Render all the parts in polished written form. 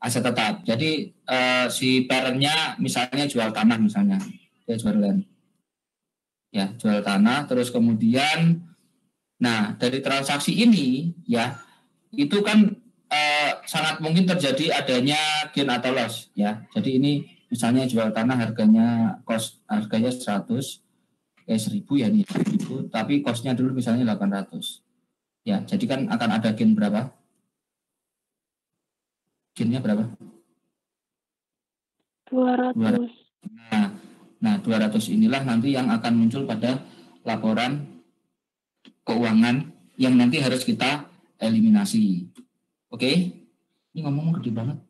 aset tetap. Jadi si parentnya misalnya jual tanah misalnya, dia jual land, ya jual tanah. Terus kemudian, nah dari transaksi ini ya itu kan sangat mungkin terjadi adanya gain atau loss ya. Jadi ini misalnya jual tanah harganya harganya 100 1000 ya nih 1000, tapi costnya dulu misalnya 800 ya. Jadi kan akan ada gain berapa? Gainnya berapa? 200. Nah 200 inilah nanti yang akan muncul pada laporan keuangan yang nanti harus kita eliminasi. Oke? Ini ngomong gede banget.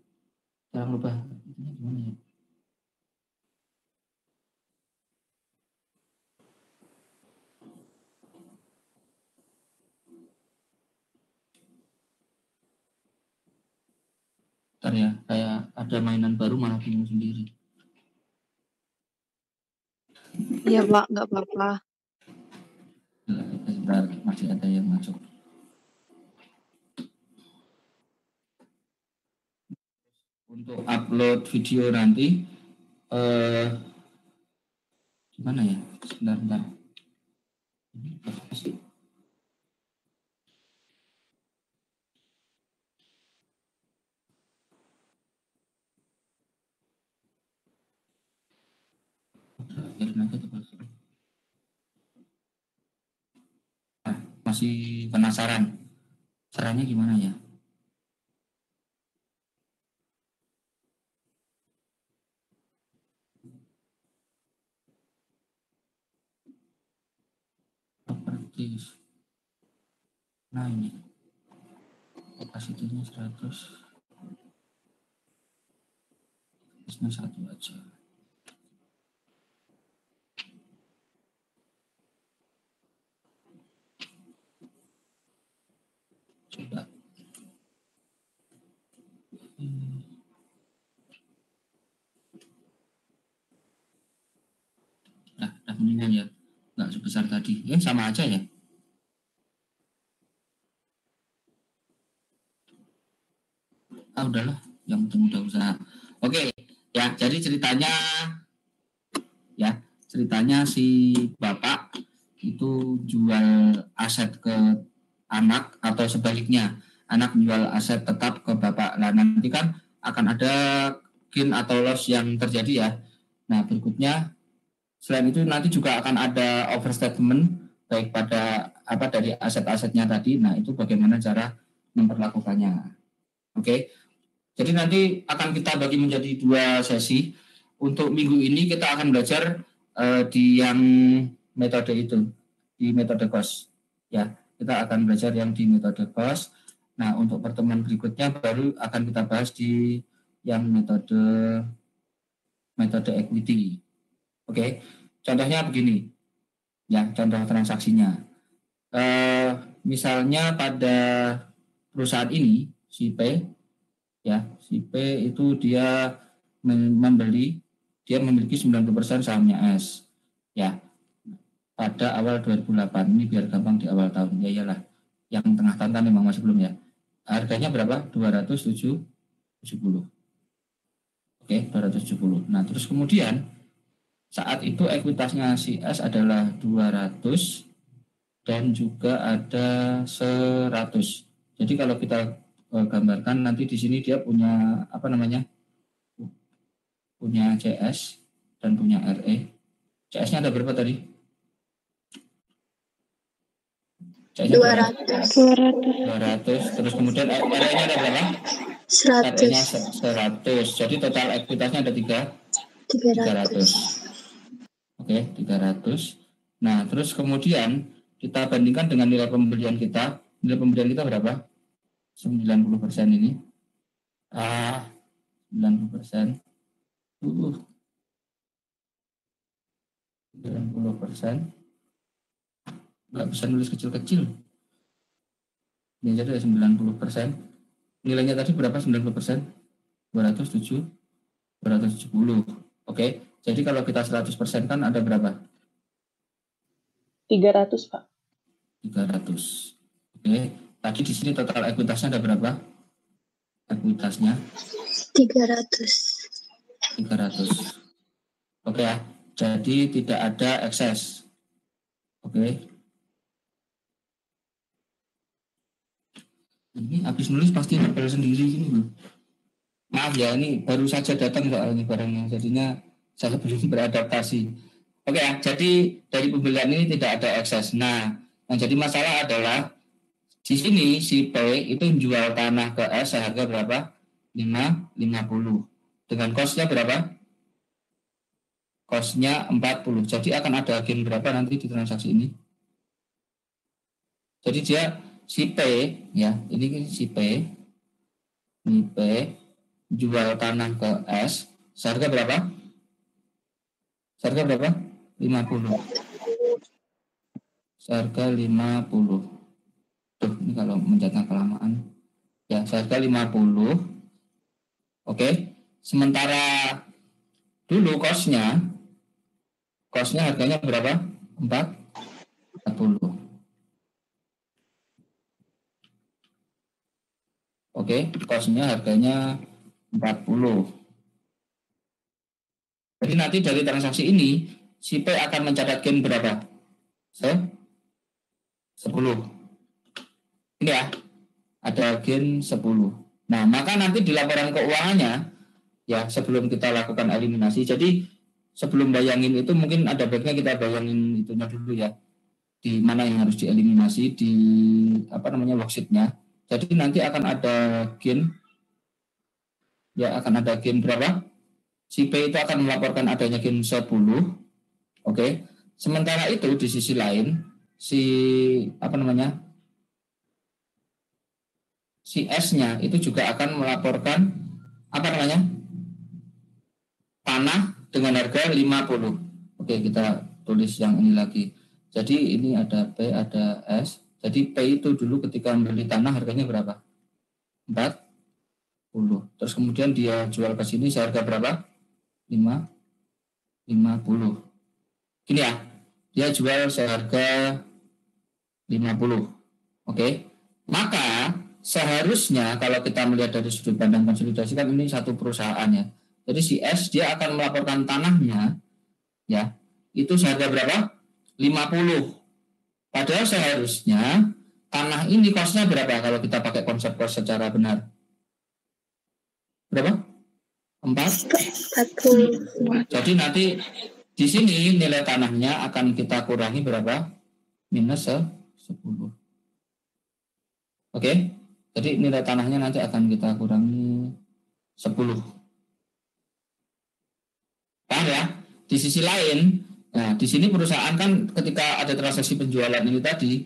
Jangan lupa. Ini gimana ya? Bentar ya, kayak ada mainan baru malah bingung sendiri. Iya Pak, nggak apa-apa. Sebentar, masih ada yang masuk. Untuk upload video nanti, gimana ya? Sebentar. Ini apa sih? Masih penasaran caranya gimana ya? Properties. Nah ini kapasitinya 100, ini satu aja. Coba. Udah mendingan ya, nggak sebesar tadi. Sama aja ya. Udahlah, yang penting udah usaha. Oke, ya. Jadi ceritanya si bapak itu jual aset ke anak atau sebaliknya, anak jual aset tetap ke bapak. Nah nanti kan akan ada gain atau loss yang terjadi ya. Nah berikutnya selain itu nanti juga akan ada overstatement baik pada dari aset-asetnya tadi. Nah itu bagaimana cara memperlakukannya. Oke. Jadi nanti akan kita bagi menjadi 2 sesi. Untuk minggu ini kita akan belajar di yang metode itu, di metode cost. Ya, kita akan belajar yang di metode cost. Nah, untuk pertemuan berikutnya baru akan kita bahas di yang metode equity. Oke, contohnya begini. Ya, contoh transaksinya. Misalnya pada perusahaan ini, si P, ya si P itu dia memiliki 90% sahamnya S ya pada awal 2008. Ini biar gampang di awal tahun ya, iyalah yang tengah tahun kan memang masih belum ya. Harganya berapa? 270. Oke, 270. Nah terus kemudian saat itu ekuitasnya si S adalah 200 dan juga ada 100. Jadi kalau kita gambarkan nanti di sini dia punya punya CS dan punya RE. CS-nya ada berapa tadi? CS-nya 200. Terus kemudian RE-nya ada berapa? 100. RE-nya 100. Jadi total ekuitasnya ada 300. Oke, 300. Nah, terus kemudian kita bandingkan dengan nilai pembelian kita. Nilai pembelian kita berapa? 90% ini. 90%. 90%. Nggak bisa nulis kecil-kecil. Ini jadi 90%. Nilainya tadi berapa 90%? 270. Oke, jadi kalau kita 100% kan ada berapa? 300, Pak. 300. Oke, tadi di sini total ekuitasnya ada berapa? Ekuitasnya 300. 300. Oke ya. Jadi tidak ada ekses. Oke. Ini habis nulis pasti nempel sendiri gini loh. Maaf ya, ini baru saja datang soalnya barangnya. Jadinya saya belum beradaptasi. Oke ya, jadi dari pembelian ini tidak ada ekses. Nah, yang jadi masalah adalah di sini si P itu jual tanah ke S seharga berapa? 50. Dengan kosnya berapa? Kosnya 40. Jadi akan ada gain berapa nanti di transaksi ini? Jadi dia si P ya, ini si P. Ini P jual tanah ke S seharga berapa? Seharga berapa? 50. Seharga 50. Tuh, ini kalau mencatat kelamaan. Ya, seharga 50. Oke. Sementara dulu kosnya harganya berapa? 40. Oke, kosnya harganya 40. Jadi nanti dari transaksi ini si P akan mencatat gain berapa? 10. Ini ya, ada gain 10. Nah, maka nanti di laporan keuangannya ya sebelum kita lakukan eliminasi. Jadi sebelum bayangin itu mungkin ada baiknya kita bayangin itunya dulu ya. Di mana yang harus dieliminasi di worksheet-nya. Jadi nanti akan ada gain ya, akan ada gain berapa? Si P itu akan melaporkan adanya gain 10. Oke. Sementara itu di sisi lain si si S-nya itu juga akan melaporkan tanah dengan harga 50. Oke, kita tulis yang ini lagi. Jadi ini ada P, ada S. Jadi P itu dulu ketika membeli tanah harganya berapa? 40. Terus kemudian dia jual ke sini seharga berapa? 50. Gini ya, dia jual seharga 50. Oke. Maka seharusnya kalau kita melihat dari sudut pandang konsolidasi kan ini satu perusahaan ya. Jadi si S dia akan melaporkan tanahnya ya, itu seharga berapa? 50. Padahal seharusnya tanah ini kosnya berapa kalau kita pakai konsep kos secara benar? Berapa? 40. Jadi nanti di sini nilai tanahnya akan kita kurangi berapa? Minus 10. Oke? Jadi nilai tanahnya nanti akan kita kurangi 10. Paham ya? Di sisi lain, nah di sini perusahaan kan ketika ada transaksi penjualan ini tadi,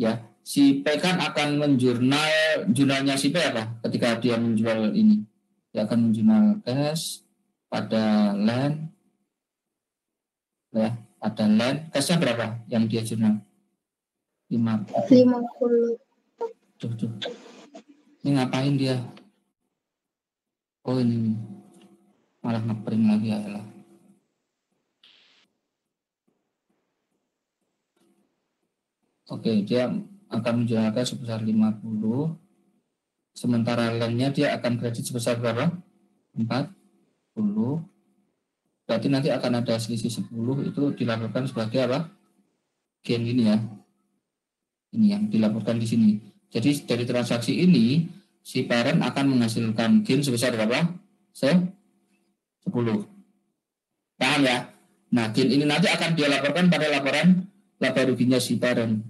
ya si P kan akan jurnalnya si P apa? Ketika dia menjual ini, dia akan menjurnal cash pada land, ya pada land, cashnya berapa yang dia jurnal? 50. Tuh. Ini ngapain dia? Oh ini malah ngeprint lagi ya lah. Oke, dia akan menjualkan sebesar 50. Sementara landnya dia akan kredit sebesar berapa? 40. Berarti nanti akan ada selisih 10, itu dilaporkan sebagai apa? Gain ini ya. Ini yang dilaporkan di sini. Jadi dari transaksi ini si parent akan menghasilkan gain sebesar berapa? 10. Paham ya? Nah, gain ini nanti akan dia laporkan pada laporan laba ruginya si parent.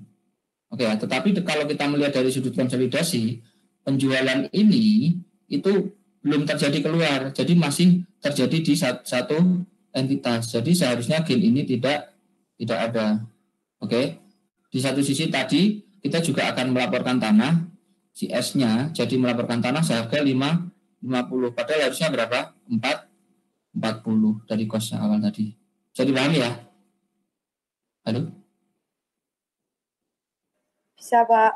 Oke ya, tetapi kalau kita melihat dari sudut konsolidasi, penjualan ini itu belum terjadi keluar, jadi masih terjadi di satu entitas. Jadi seharusnya gain ini tidak ada. Oke. Di satu sisi tadi kita juga akan melaporkan tanah, si S-nya jadi melaporkan tanah seharga 50. Padahal harusnya berapa? 40 dari kosnya awal tadi. Jadi paham ya? Halo? Bisa, Pak.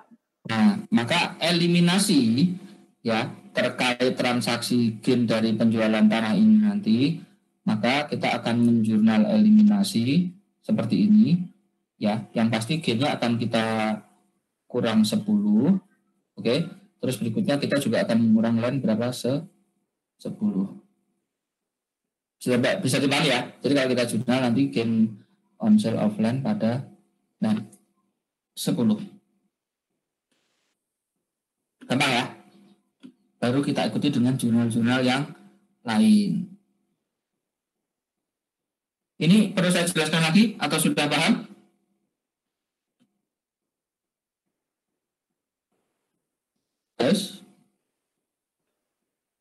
Nah, maka eliminasi ya terkait transaksi gain dari penjualan tanah ini nanti, maka kita akan menjurnal eliminasi seperti ini ya. Yang pasti gainnya akan kita kurang 10. Oke. Terus berikutnya kita juga akan mengurangi land berapa? 10. 10. Bisa dipahami ya. Jadi kalau kita jurnal nanti gain on sale of land pada 10. Gampang ya. Baru kita ikuti dengan jurnal-jurnal yang lain. Ini perlu saya jelaskan lagi atau sudah paham? Yes.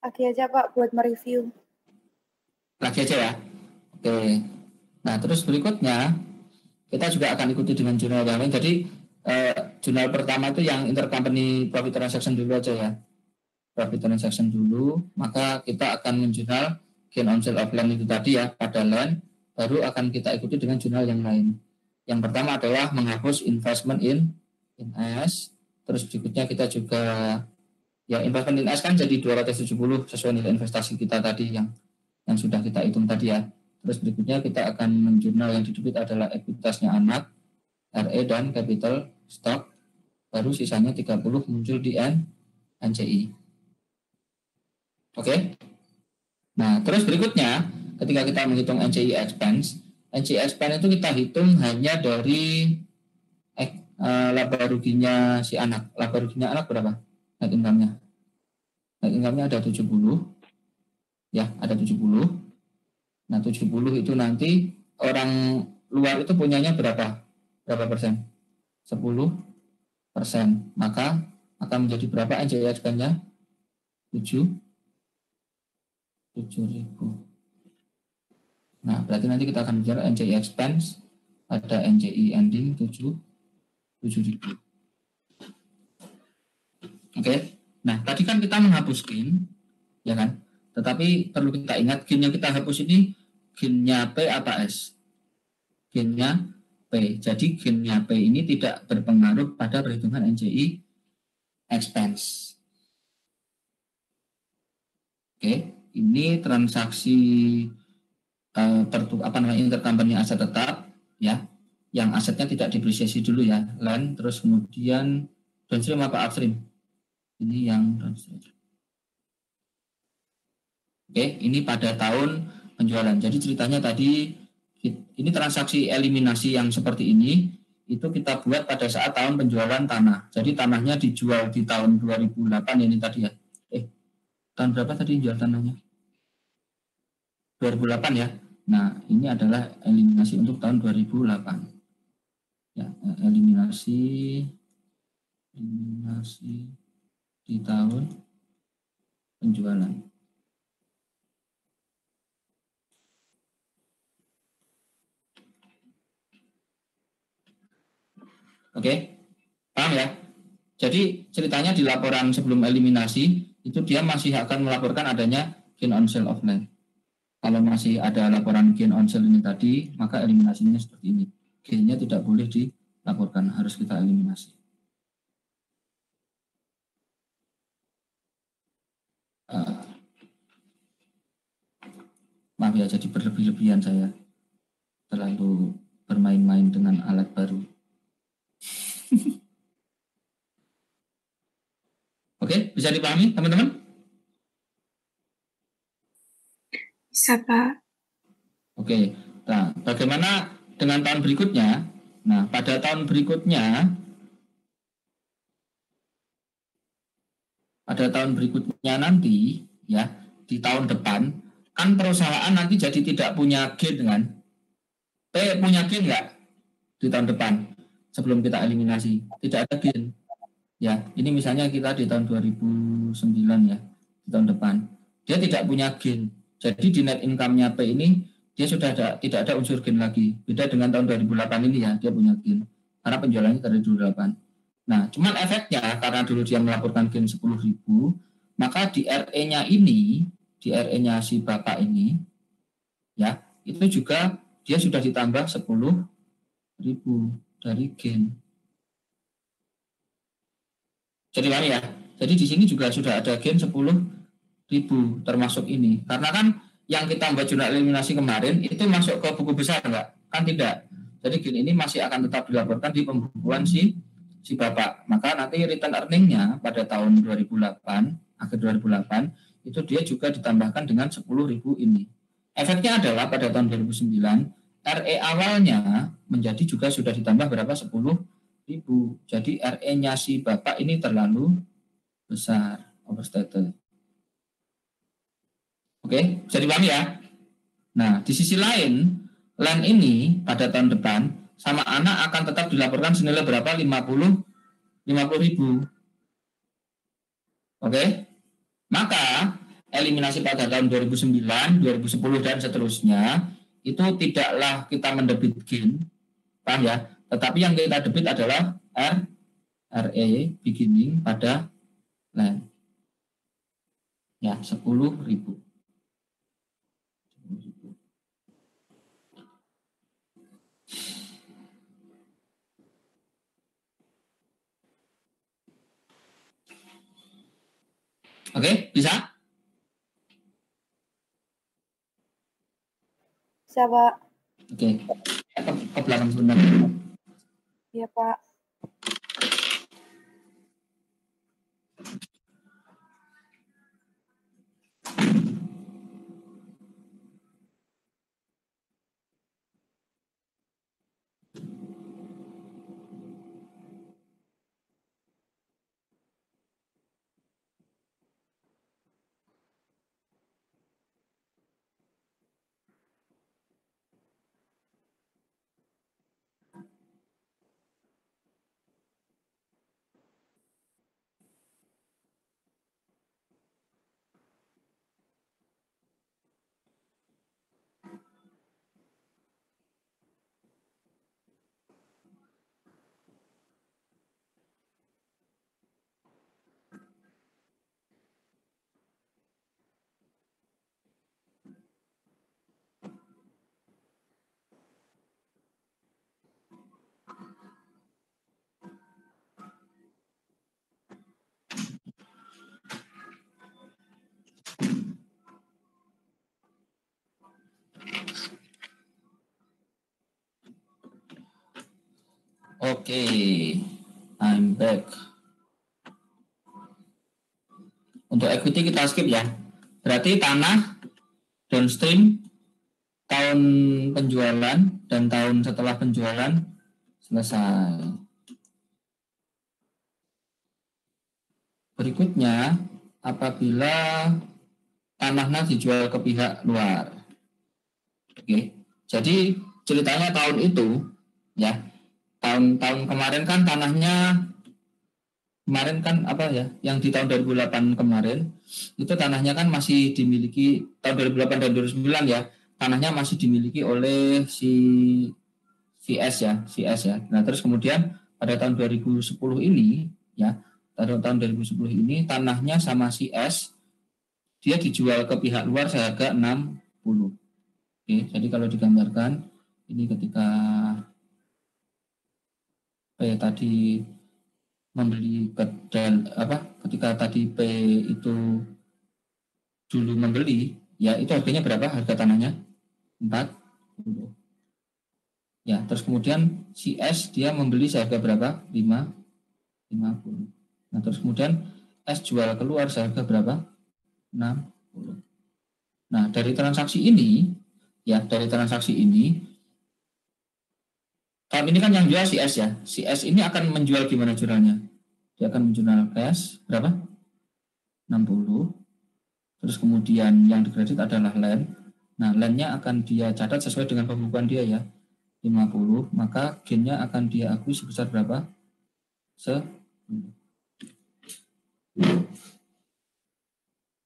Lagi aja Pak buat mereview. Lagi aja ya. Oke. Nah, terus berikutnya kita juga akan ikuti dengan jurnal yang lain. Jadi jurnal pertama itu yang intercompany profit transaction dulu aja ya. Profit transaction dulu, maka kita akan menjurnal gain on sale of land itu tadi ya pada land, baru akan kita ikuti dengan jurnal yang lain. Yang pertama adalah menghapus investment in S. Terus berikutnya kita juga ya investment in S kan jadi 270 sesuai nilai investasi kita tadi yang sudah kita hitung tadi ya. Terus berikutnya kita akan menjurnal yang didebit adalah ekuitasnya anak, RE dan capital stock. Baru sisanya 30 muncul di NCI. Oke. Nah, terus berikutnya ketika kita menghitung NCI expense itu kita hitung hanya dari laba ruginya si anak. Laba ruginya anak berapa? Net income-nya. Net income-nya ada 70. Ya, ada 70. Nah, 70 itu nanti orang luar itu punyanya berapa? Berapa persen? 10%. Maka akan menjadi berapa NCI expense-nya? 7.000. Nah, berarti nanti kita akan bicara NCI expense, ada NCI ending 7.000. Oke. Nah, tadi kan kita menghapus gain, ya kan? Tetapi perlu kita ingat gain yang kita hapus ini gain-nya P apa S? Gain-nya P. Jadi gain-nya P ini tidak berpengaruh pada perhitungan NCI expense. Oke. Ini transaksi intercompany aset tetap ya, yang asetnya tidak depresiasi dulu ya, land, terus kemudian downstream apa upstream? Ini yang downstream. Oke, ini pada tahun penjualan. Jadi ceritanya tadi ini transaksi eliminasi yang seperti ini itu kita buat pada saat tahun penjualan tanah. Jadi tanahnya dijual di tahun 2008 ini tadi ya. Tahun berapa tadi jual tanahnya? 2008 ya. Nah, ini adalah eliminasi untuk tahun 2008. Ya, eliminasi di tahun penjualan. Oke. Paham ya? Jadi ceritanya di laporan sebelum eliminasi itu dia masih akan melaporkan adanya gain on sale of land. Kalau masih ada laporan gain on sale ini tadi, maka eliminasinya seperti ini. Gain-nya tidak boleh dilaporkan, harus kita eliminasi. Maaf ya, jadi berlebih-lebihan saya. Terlalu bermain-main dengan alat baru. Oke, bisa dipahami teman-teman? Bisa Pak. Oke, nah bagaimana dengan tahun berikutnya? Nah, pada tahun berikutnya nanti ya, di tahun depan kan perusahaan nanti jadi tidak punya gain kan? Punya gain nggak di tahun depan sebelum kita eliminasi? Tidak ada gain. Ya, ini misalnya kita di tahun 2009 ya, di tahun depan dia tidak punya gain. Jadi di net income-nya P ini dia sudah tidak ada unsur gain lagi. Beda dengan tahun 2008 ini ya, dia punya gain karena penjualannya dari 2008. Nah, cuman efeknya karena dulu dia melaporkan gain 10.000, maka di RE-nya ini, di RE-nya si Bapak ini ya, itu juga dia sudah ditambah 10.000 dari gain. Jadi mana ya? Jadi di sini juga sudah ada gain 10.000 termasuk ini. Karena kan yang kita membuat jurnal eliminasi kemarin itu masuk ke buku besar enggak? Kan tidak. Jadi gain ini masih akan tetap dilaporkan di pembukuan si Bapak. Maka nanti return earning-nya pada tahun 2008, akhir 2008 itu dia juga ditambahkan dengan 10.000 ini. Efeknya adalah pada tahun 2009 RE awalnya menjadi juga sudah ditambah berapa? 10.000. Jadi RE-nya si Bapak ini terlalu besar, overstated. Oke, bisa dipahami ya? Nah, di sisi lain, land ini pada tahun depan sama anak akan tetap dilaporkan senilai berapa? 50.000. Oke? Maka eliminasi pada tahun 2009, 2010 dan seterusnya itu tidaklah kita mendebit gain, paham ya? Tetapi yang kita debit adalah RE beginning pada land. Ya, 10.000. Oke, bisa? Bisa, Pak. Oke, ke belakang sebentar. Iya, Pak. Oke, I'm back. Untuk equity kita skip ya. Berarti tanah downstream tahun penjualan dan tahun setelah penjualan selesai. Berikutnya, apabila tanahnya dijual ke pihak luar. Oke. Jadi ceritanya tahun itu ya. Tahun kemarin kan tanahnya kemarin kan apa ya, yang di tahun 2008 kemarin itu tanahnya kan masih dimiliki tahun 2008 dan 2009 ya, tanahnya masih dimiliki oleh si S ya. Nah, terus kemudian pada tahun 2010 ini ya, pada tahun 2010 ini tanahnya sama si S dia dijual ke pihak luar seharga 60. Oke, jadi kalau digambarkan ini ketika tadi membeli dan ketika tadi P itu dulu membeli ya, itu harganya berapa harga tanahnya? 40. Ya, terus kemudian si S dia membeli seharga berapa? 50. Nah, terus kemudian S jual keluar seharga berapa? 60. Nah, dari transaksi ini tahun ini kan yang jual si S ya. Si S ini akan menjual gimana jualnya? Dia akan menjual cash berapa? 60. Terus kemudian yang dikredit adalah land. Nah, landnya akan dia catat sesuai dengan pembukuan dia ya. 50. Maka gainnya akan dia akui sebesar berapa? 10.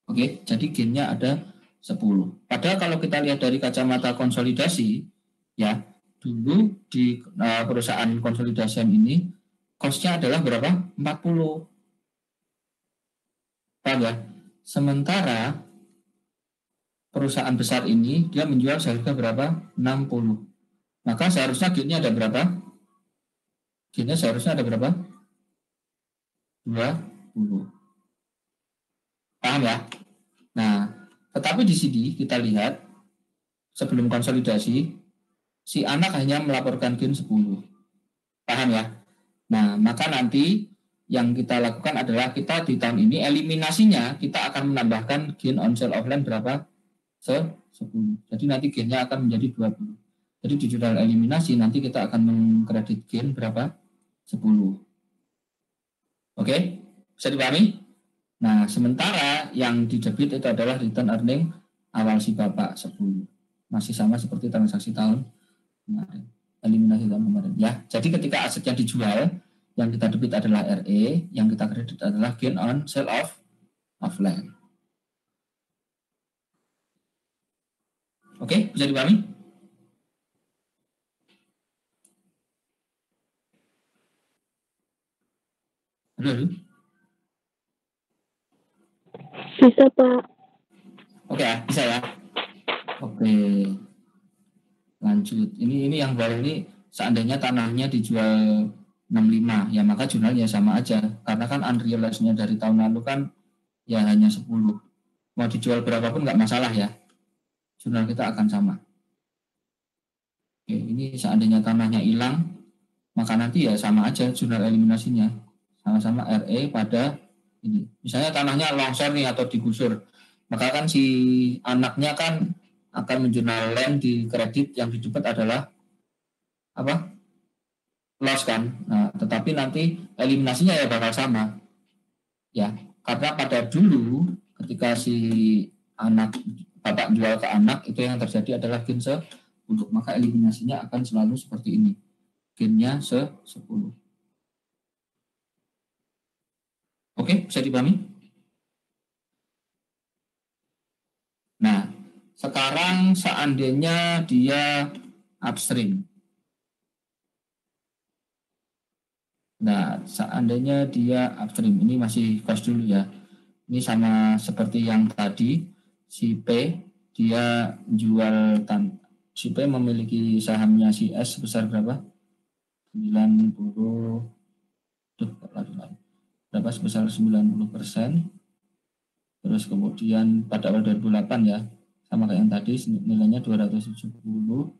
Oke, jadi gainnya ada 10. Padahal kalau kita lihat dari kacamata konsolidasi ya, dulu di perusahaan konsolidasian ini cost-nya adalah berapa? 40. Paham ya? Sementara perusahaan besar ini dia menjual seharga berapa? 60. Maka seharusnya gain-nya ada berapa? Gain-nya seharusnya ada berapa? 20. Paham ya? Nah, tetapi di sini kita lihat sebelum konsolidasi si anak hanya melaporkan gain 10. Paham ya? Nah, maka nanti yang kita lakukan adalah kita di tahun ini eliminasinya kita akan menambahkan gain on sale of land berapa? 10. Jadi nanti gainnya akan menjadi 20. Jadi di jurnal eliminasi nanti kita akan mengkredit gain berapa? 10. Oke, bisa dipahami? Nah, sementara yang di debit itu adalah return earning awal si Bapak 10. Masih sama seperti transaksi tahun kemarin. Eliminasi tahun kemarin. Ya, jadi ketika aset yang dijual, yang kita debit adalah RE, yang kita kredit adalah gain on sale of land. Oke, bisa dipahami? Halo. Bisa, Pak. Oke, bisa ya. Oke. Lanjut. Ini yang baru ini seandainya tanahnya dijual 65, ya maka jurnalnya sama aja. Karena kan unrealized-nya dari tahun lalu kan ya hanya 10. Mau dijual berapapun nggak masalah ya. Jurnal kita akan sama. Oke, ini seandainya tanahnya hilang, maka nanti ya sama aja jurnal eliminasinya. Sama-sama RE pada ini. Misalnya tanahnya longsor nih atau digusur, maka kan si anaknya kan akan menjurnal land di kredit yang didapat adalah apa? Loss kan. Nah, tetapi nanti eliminasinya ya bakal sama. Ya, karena pada dulu ketika si anak bapak jual ke anak itu yang terjadi adalah gain 10, maka eliminasinya akan selalu seperti ini. Gainnya 10. Oke, bisa dipahami? Nah, sekarang seandainya dia upstream. Nah, seandainya dia upstream, ini masih cost dulu ya. Ini sama seperti yang tadi, si P, dia jual si P memiliki sahamnya si S sebesar berapa? 90, berapa sebesar 90%. Terus kemudian pada awal 2008 ya, sama kayak yang tadi, nilainya 270,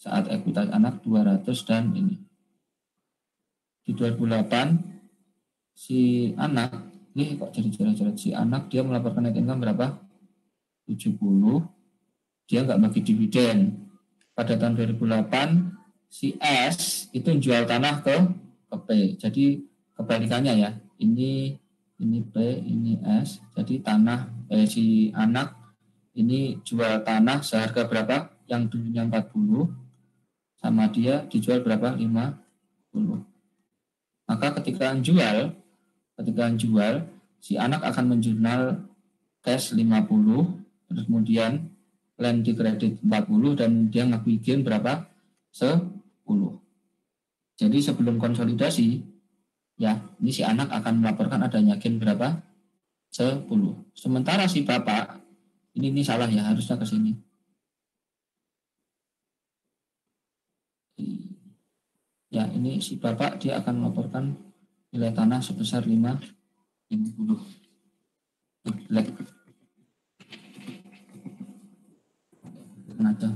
saat ekuitas anak 200 dan ini. Di 2008 si anak, ini kok jadi coret-coret, si anak dia melaporkan net income berapa? 70, dia nggak bagi dividen. Pada tahun 2008 si S itu jual tanah ke P. Jadi kebalikannya ya. Ini P, ini S. Jadi tanah si anak ini jual tanah seharga berapa? Yang dulunya 40 sama dia dijual berapa? 50. Maka ketika jual si anak akan menjurnal cash 50, terus kemudian land di kredit 40 dan dia ngakui gain berapa? 10. Jadi sebelum konsolidasi ya, ini si anak akan melaporkan adanya gain berapa? 10. Sementara si bapak ini salah ya, harusnya ke sini. Ya, ini si bapak dia akan melaporkan nilai tanah sebesar 50. Black. Ada.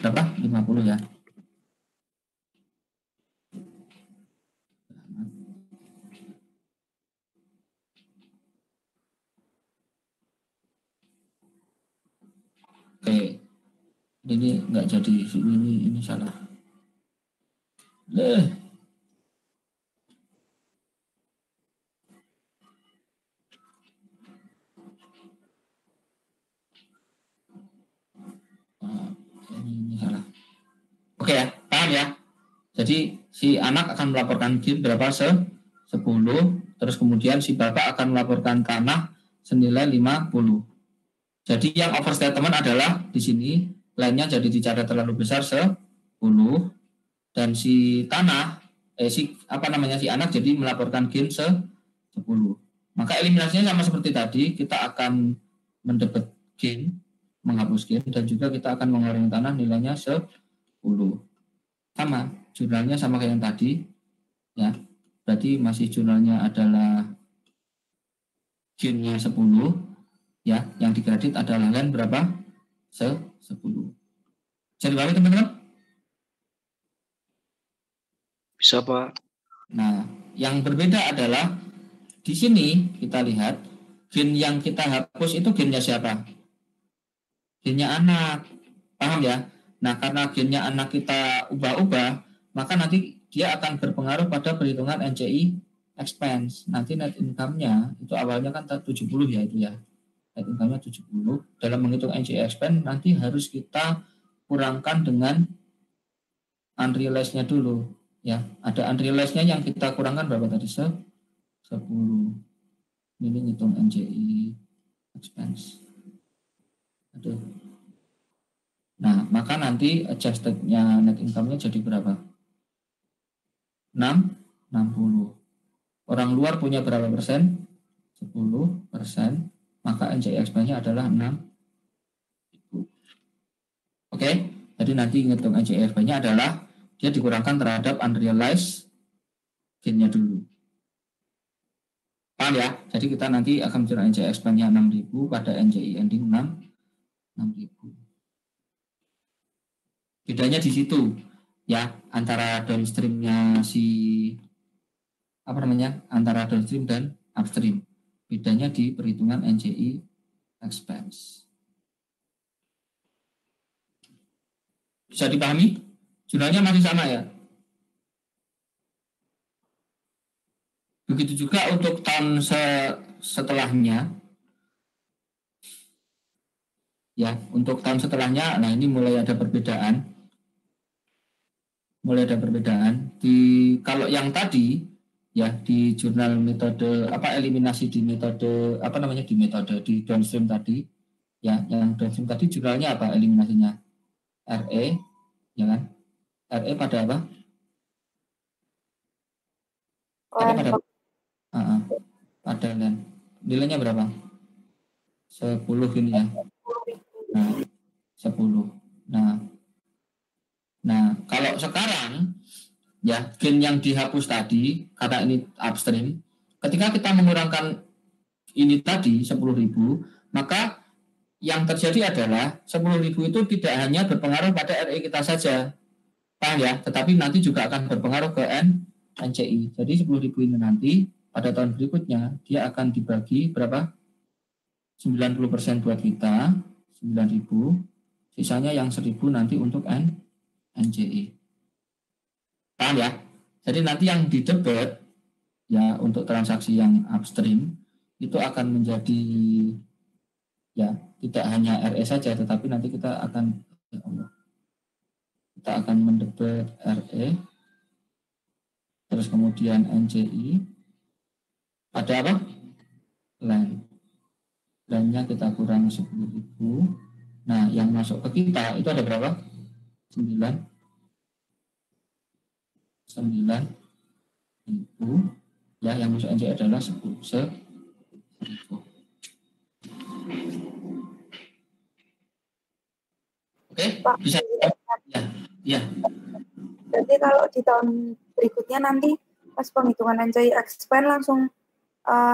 Berapa? 50 ya. Oke. Ini enggak jadi, ini salah. Ini salah. Oke ya, paham ya. Jadi si anak akan melaporkan gain berapa? 10, terus kemudian si bapak akan melaporkan tanah senilai 50. Jadi yang overstatement adalah di sini lainnya jadi dicatat terlalu besar 10 dan si tanah si anak jadi melaporkan gain 10. Maka eliminasinya sama seperti tadi, kita akan mendebet gain, menghapus gain, dan juga kita akan mengurangi tanah nilainya 10. Sama, jurnalnya sama kayak yang tadi ya. Berarti masih jurnalnya adalah gainnya 10 ya, yang dikredit adalah land berapa? 10. Jadi balik teman-teman? Bisa, Pak. Nah, yang berbeda adalah di sini kita lihat gen yang kita hapus itu gennya siapa? Gennya anak. Paham ya? Nah, karena gennya anak kita ubah-ubah, maka nanti dia akan berpengaruh pada perhitungan NCI expense. Nanti net income-nya itu awalnya kan 70 ya itu ya. Net income-nya 70. Dalam menghitung NCI expense nanti harus kita kurangkan dengan unrealized-nya dulu. Ya, ada unrealized-nya yang kita kurangkan berapa tadi? 10. Ini ngitung NCI expense. Aduh. Nah, maka nanti adjusted-nya net income-nya jadi berapa? 60. Orang luar punya berapa persen? 10%. Maka NCI expense-nya adalah 6. Oke, jadi nanti ngitung NCI expense-nya adalah dia dikurangkan terhadap unrealized gain-nya dulu. Paham ya? Jadi kita nanti akan mencari NCI expense-nya 6.000 pada NCI ending 6.000. Bedanya di situ ya, antara downstream-nya antara downstream dan upstream. Bedanya di perhitungan NCI expense. Bisa dipahami? Jurnalnya masih sama ya? Begitu juga untuk tahun setelahnya. Ya, untuk tahun setelahnya, nah ini mulai ada perbedaan. Kalau yang tadi ya di jurnal metode eliminasi di metode di downstream tadi ya, yang downstream tadi jurnalnya apa eliminasinya? RE, ya kan? RE pada apa? RE pada pada land. Nilainya berapa? 10 ini ya. Nah, 10. Nah, kalau sekarang ya gen yang dihapus tadi karena ini upstream, ketika kita mengurangkan ini tadi 10.000, maka yang terjadi adalah 10.000 itu tidak hanya berpengaruh pada RE kita saja, paham ya, tetapi nanti juga akan berpengaruh ke NCI. Jadi 10.000 ini nanti pada tahun berikutnya dia akan dibagi berapa? 90% buat kita, 9.000, sisanya yang 1.000 nanti untuk NCI. Paham ya? Jadi nanti yang di debit ya untuk transaksi yang upstream itu akan menjadi ya tidak hanya RE saja, tetapi nanti kita akan mendebit RE, terus kemudian NCI, ada apa? Landnya kita kurang 10.000. Nah, yang masuk ke kita itu ada berapa? 9 ribu. Ya, yang masuk NCI adalah 10. Oke, Pak, bisa ya. Jadi kalau di tahun berikutnya nanti pas penghitungan NCI expense langsung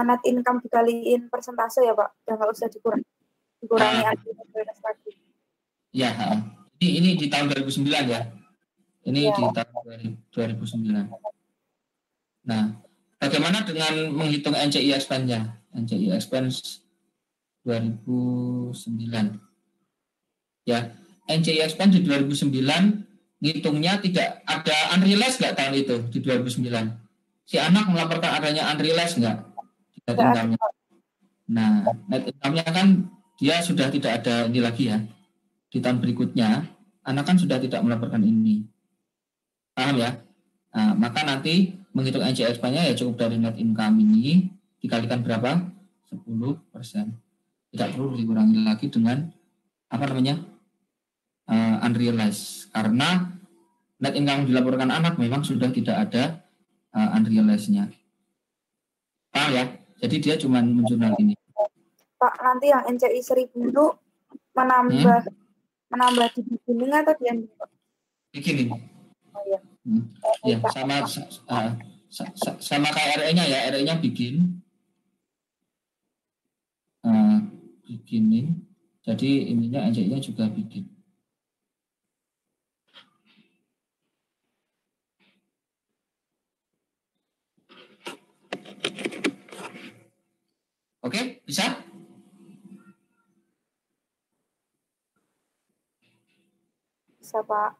net income dikaliin persentase ya Pak, udah nggak usah dikurangi aktivitas lagi. Ya, ini di tahun 2009 ya. Ini ya. Di tahun 2009. Nah, bagaimana dengan menghitung NCI expense-nya? NCI expense 2009. Ya, NCI expense di 2009 ngitungnya tidak ada unrealized nggak tahun itu di 2009? Si anak melaporkan adanya unrealized nggak? Net income-nya. Nah, net income-nya kan dia sudah tidak ada ini lagi ya. Di tahun berikutnya, anak kan sudah tidak melaporkan ini. Paham ya? Nah, maka nanti menghitung NCI expense-nya ya cukup dari net income ini dikalikan berapa? 10%. Tidak perlu dikurangi lagi dengan unrealized, karena net income dilaporkan anak memang sudah tidak ada unrealized-nya. Paham ya? Jadi dia cuma menjurnal ini. Pak, nanti yang NCI 1.000 itu menambah di beginning atau di ending? Beginning. Oh iya. Ya, sama kayak RE-nya ya, RE-nya beginning. Jadi ininya NCI-nya juga begin. Bisa? Bisa, Pak.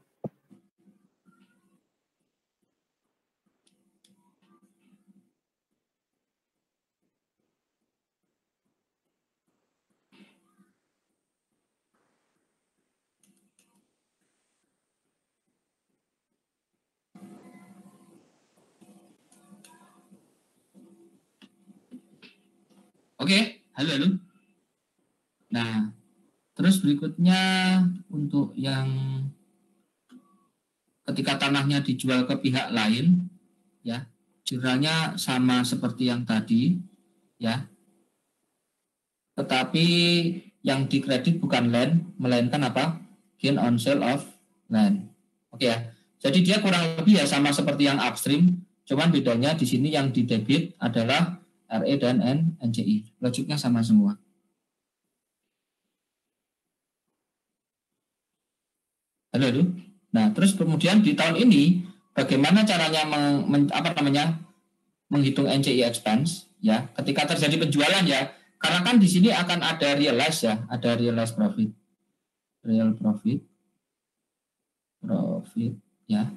Oke, halo. Nah, terus berikutnya untuk yang ketika tanahnya dijual ke pihak lain, ya, ciranya sama seperti yang tadi, ya. Tetapi yang dikredit bukan land, melainkan apa? Gain on sale of land. Oke ya. Jadi dia kurang lebih ya sama seperti yang upstream, cuman bedanya di sini yang di debit adalah RE dan NCI. Logiknya sama semua. Halo. Nah, terus kemudian di tahun ini bagaimana caranya menghitung NCI expense ya ketika terjadi penjualan ya, karena kan di sini akan ada realize ya, ada realize profit, real profit ya,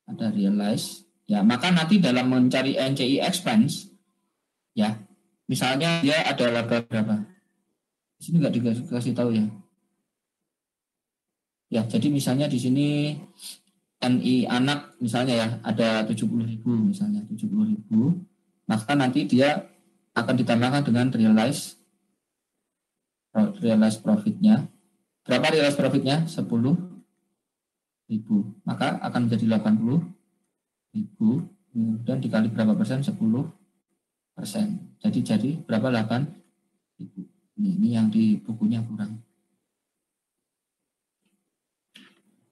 ada realize ya, maka nanti dalam mencari NCI expense ya, misalnya dia ada laba berapa, di sini nggak dikasih tahu ya. Ya, jadi misalnya di sini NI anak misalnya ya ada 70.000 misalnya 70.000, maka nanti dia akan ditambahkan dengan realize profitnya. Berapa realize profitnya? 10.000, maka akan menjadi 80.000, kemudian dikali berapa persen? 10%. Jadi berapa? 8.000. Ini yang di bukunya kurang.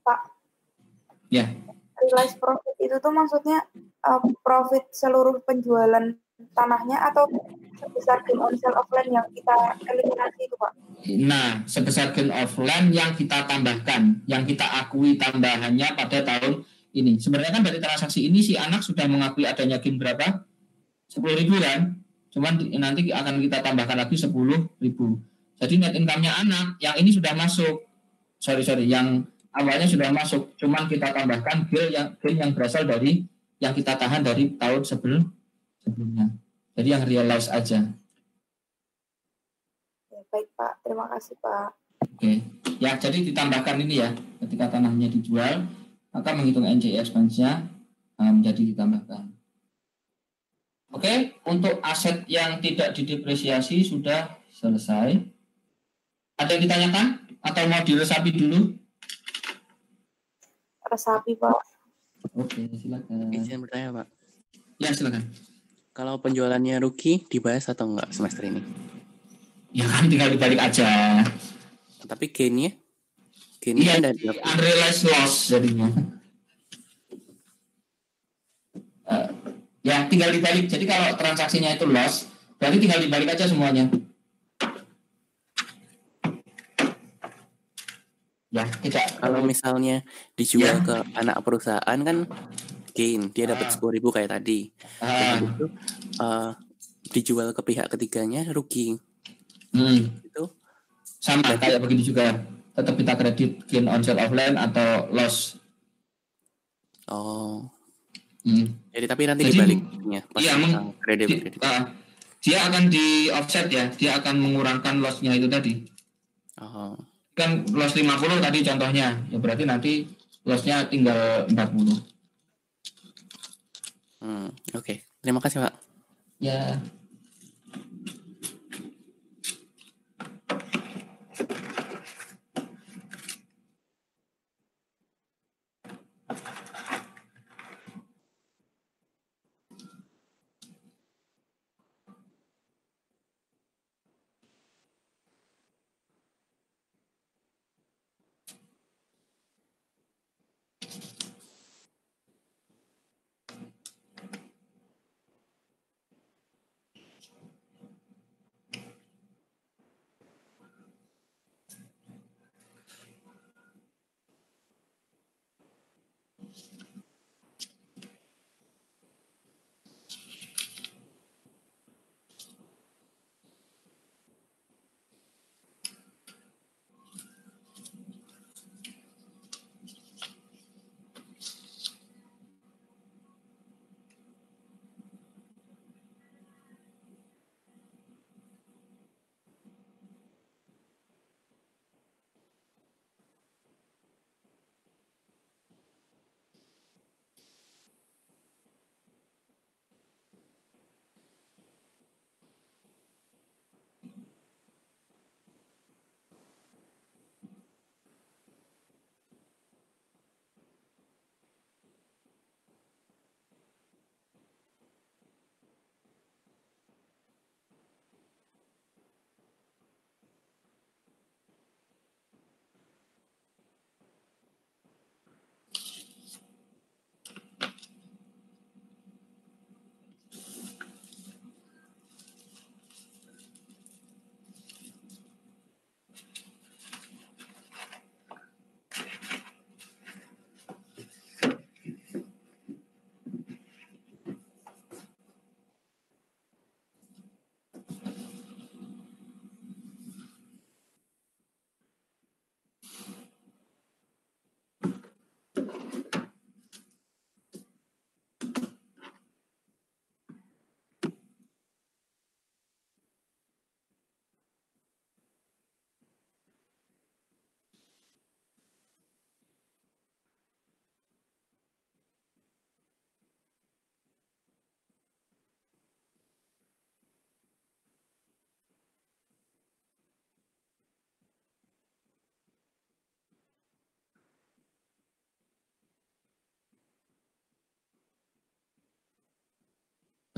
Pak. Ya. Realize profit itu tuh maksudnya profit seluruh penjualan tanahnya atau sebesar gain on sale of land yang kita eliminasi itu, Pak? Nah, sebesar gain of land yang kita tambahkan, yang kita akui tambahannya pada tahun ini. Sebenarnya kan dari transaksi ini si anak sudah mengakui adanya gain berapa? 10.000 kan? Cuman nanti akan kita tambahkan lagi 10.000. Jadi net income-nya anak yang ini sudah masuk. Yang awalnya sudah masuk, cuman kita tambahkan gain yang berasal dari yang kita tahan dari tahun sebelumnya. Jadi yang realize aja. Ya, baik Pak, terima kasih Pak. Oke, ya jadi ditambahkan ini ya, ketika tanahnya dijual, maka menghitung NCI expense-nya menjadi ditambahkan. Oke, untuk aset yang tidak didepresiasi sudah selesai. Ada yang ditanyakan atau mau diresapi dulu? Resapi Pak. Oke, silakan. Izin bertanya Pak. Ya, silakan. Kalau penjualannya rugi dibahas atau enggak semester ini? Ya kan tinggal dibalik aja. Tapi gainnya Iya, kan dari unrealized loss jadinya. Ya tinggal dibalik. Jadi kalau transaksinya itu loss, berarti tinggal dibalik aja semuanya. Ya, tidak. Kalau misalnya dijual ke anak perusahaan kan gain, dia dapat 10.000 kayak tadi. Itu dijual ke pihak ketiganya rugi. Itu sama kayak begini juga. Tetap kita kredit gain on sale of land atau loss. Oh. Jadi tapi nanti dibaliknya pas kredit. Dia akan di offset ya, dia akan mengurangkan loss-nya itu tadi. Oh. Kan loss 50 tadi contohnya, ya berarti nanti loss-nya tinggal 40. Oke. Terima kasih Pak. Ya.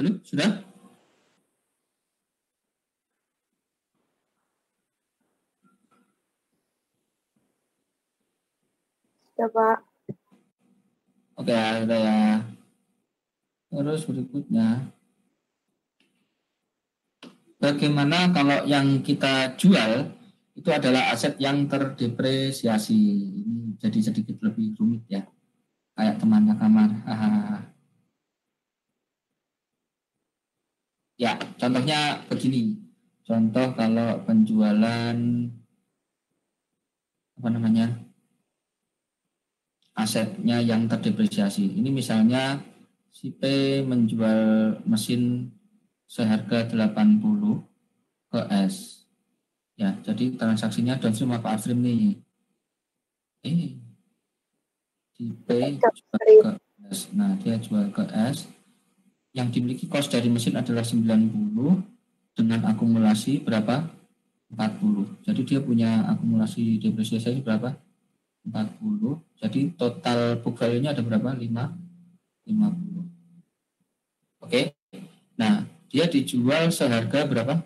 Halo, sudah? Ya, Pak. Oke, sudah ya. Terus berikutnya, bagaimana kalau yang kita jual itu adalah aset yang terdepresiasi? Ini jadi sedikit lebih rumit ya. Kayak temannya kamar. Ya, contohnya begini. Contoh kalau penjualan asetnya yang terdepresiasi. Ini misalnya si P menjual mesin seharga 80 ke S. Ya, jadi transaksinya downstream apa upstream nih? Si P jual ke S. Nah, dia jual ke S. Yang dimiliki cost dari mesin adalah 90 dengan akumulasi berapa? 40. Jadi dia punya akumulasi depresiasi berapa? 40. Jadi total book value-nya ada berapa? 50. Oke. Nah, dia dijual seharga berapa?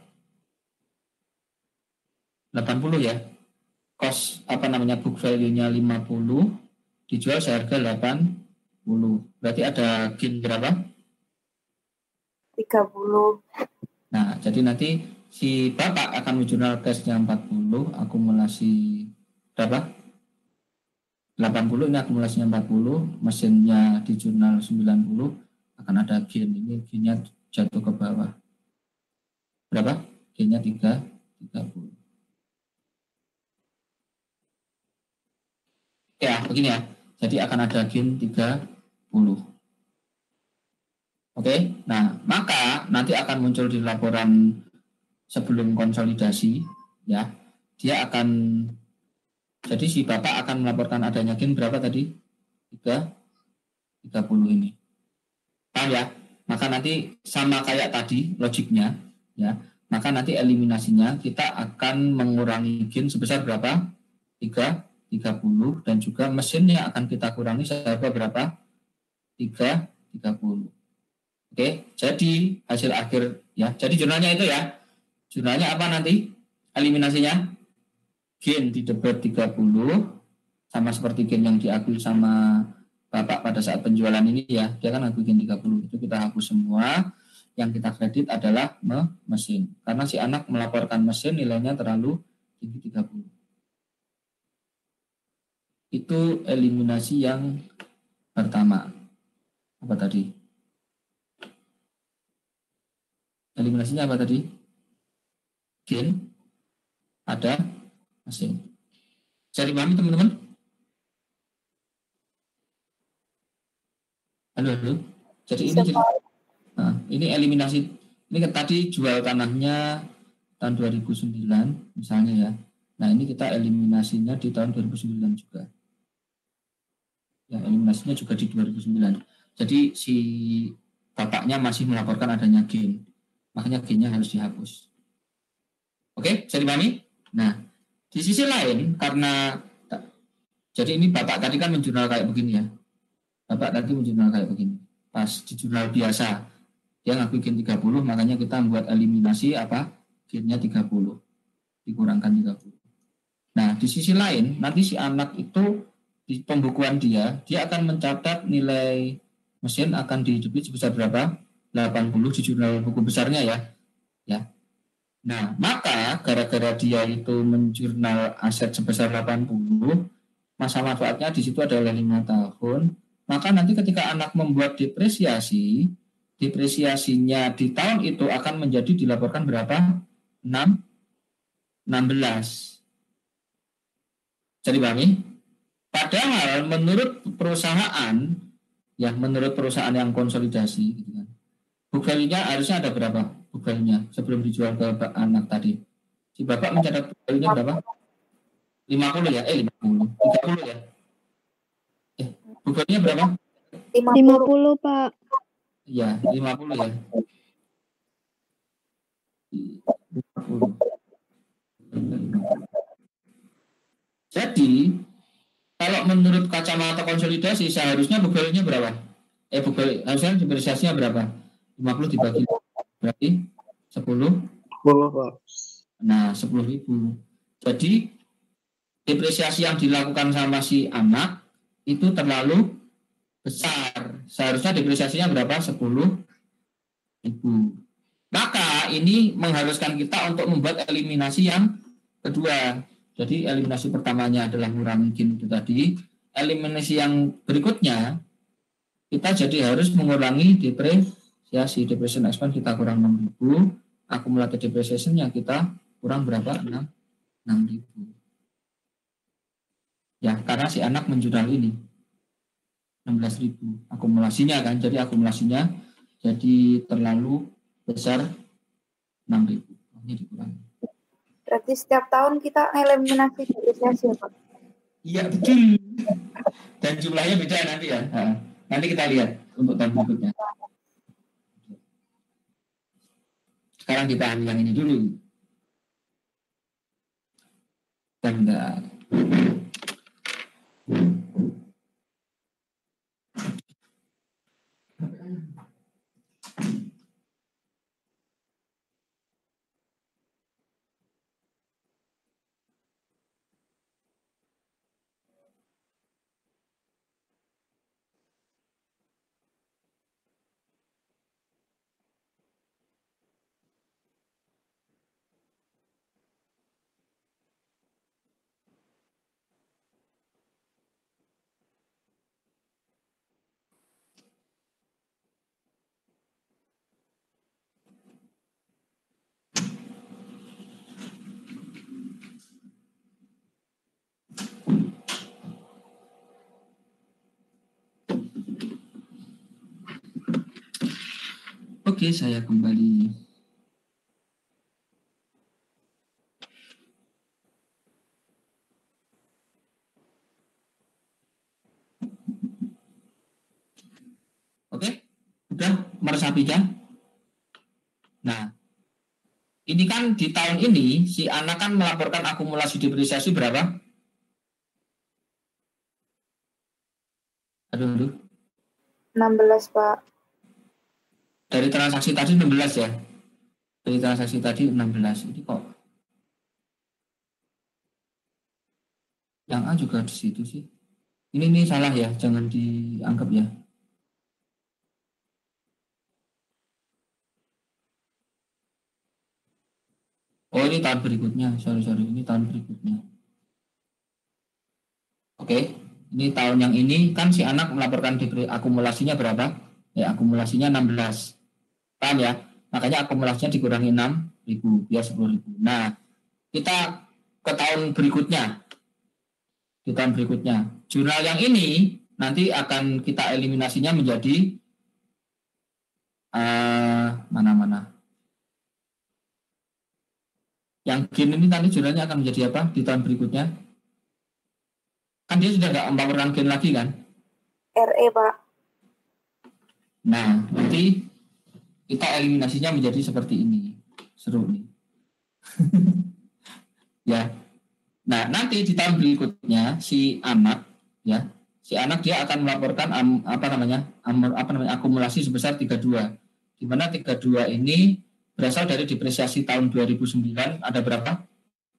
80 ya. Cost book value-nya 50, dijual seharga 80. Berarti ada gain berapa? 30. Nah, jadi nanti si bapak akan menjurnal cashnya 40, akumulasi berapa? 80, ini akumulasinya 40, mesinnya di jurnal 90, akan ada gain. Ini gainnya jatuh ke bawah. Berapa? Gainnya 30. Ya, begini ya. Jadi akan ada gain 30. Oke, nah maka nanti akan muncul di laporan sebelum konsolidasi, ya. Dia akan, jadi si bapak akan melaporkan adanya gain berapa tadi? 30 ini. Paham ya? Maka nanti sama kayak tadi logiknya, ya. Maka nanti eliminasinya kita akan mengurangi gain sebesar berapa? 30, dan juga mesinnya akan kita kurangi seharga berapa? 30. Oke, jadi hasil akhir ya. Jadi jurnalnya itu ya. Jurnalnya apa nanti? Eliminasinya gain di debit 30 sama seperti gain yang diakui sama Bapak pada saat penjualan ini ya. Dia kan akui gain 30. Itu kita hapus semua. Yang kita kredit adalah mesin. Karena si anak melaporkan mesin nilainya terlalu tinggi 30. Itu eliminasi yang pertama. Apa tadi? Eliminasinya apa tadi? Gain ada mesin. Bisa dipahami teman-teman? Halo. Jadi ini eliminasi. Ini tadi jual tanahnya tahun 2009 misalnya ya. Nah ini kita eliminasinya di tahun 2009 juga. Ya, eliminasinya juga di 2009. Jadi si bapaknya masih melaporkan adanya gain. Makanya gainnya harus dihapus. Oke, bisa dipahami? Nah, di sisi lain karena jadi ini bapak tadi kan menjurnal kayak begini ya. Bapak tadi menjurnal kayak begini. Pas di jurnal biasa dia ngakui gain 30, makanya kita membuat eliminasi apa? Gainnya 30. Dikurangkan 30. Nah, di sisi lain nanti si anak itu di pembukuan dia akan mencatat nilai mesin akan didebit sebesar berapa? 80 di jurnal buku besarnya ya. Nah, maka gara-gara dia itu menjurnal aset sebesar 80, masa manfaatnya di situ adalah 5 tahun. Maka nanti ketika anak membuat depresiasinya di tahun itu akan menjadi dilaporkan berapa? 16. Jadi pahami? Padahal menurut perusahaan yang konsolidasi gitu kan. Book value-nya harusnya ada berapa? Book value-nya sebelum dijual ke anak tadi. Si bapak mencatat book value-nya berapa? 50 ya? 50. 30 ya? Book value-nya berapa? 50, Pak. Iya, 50 ya. 50. Jadi, kalau menurut kacamata konsolidasi seharusnya book value-nya berapa? Book value harusnya depresiasinya berapa? 50 dibagi berarti 10. 10, Pak. Nah, 10.000. Jadi depresiasi yang dilakukan sama si anak itu terlalu besar. Seharusnya depresiasinya berapa? 10.000. Maka ini mengharuskan kita untuk membuat eliminasi yang kedua. Jadi eliminasi pertamanya adalah ngurangi GIN itu tadi. Eliminasi yang berikutnya kita jadi harus mengurangi depresiasi. Depreciation expense kita kurang 6.000. Akumulatif depreciation-nya kita kurang berapa? 6.000. Ya, karena si anak menjual ini 16.000 akumulasinya kan. Jadi akumulasinya jadi terlalu besar 6.000. Ini dikurangi. Berarti setiap tahun kita eliminasi depresiasi ya Pak? Iya betul. Dan jumlahnya beda nanti ya. Nah, nanti kita lihat untuk tahun berikutnya. Sekarang kita ambil yang ini dulu. Bentar. Oke, saya kembali. Oke, udah meresapinya. Nah, ini kan di tahun ini si anak kan melaporkan akumulasi depresiasi berapa? Aduh. 16 Pak. Dari transaksi tadi 16 ya. Dari transaksi tadi 16. Ini kok yang A juga di situ sih. Ini salah ya, jangan dianggap ya. Oh, ini tahun berikutnya. Sorry. Ini tahun berikutnya. Oke. Ini tahun yang ini kan si anak melaporkan akumulasinya berapa? Ya, akumulasinya 16. Paham ya? Makanya akumulasinya dikurangi 6.000, biar 10.000. Nah, kita ke tahun berikutnya. Di tahun berikutnya. Jurnal yang ini nanti akan kita eliminasinya menjadi mana-mana. Yang GIN ini nanti jurnalnya akan menjadi apa di tahun berikutnya? Kan dia sudah nggak melaporkan GIN lagi kan? RE Pak. Nah, nanti kita eliminasinya menjadi seperti ini. Seru nih. Ya. Nah, nanti di tahun berikutnya si anak dia akan melaporkan akumulasi sebesar 32. Di mana 32 ini berasal dari depresiasi tahun 2009 ada berapa?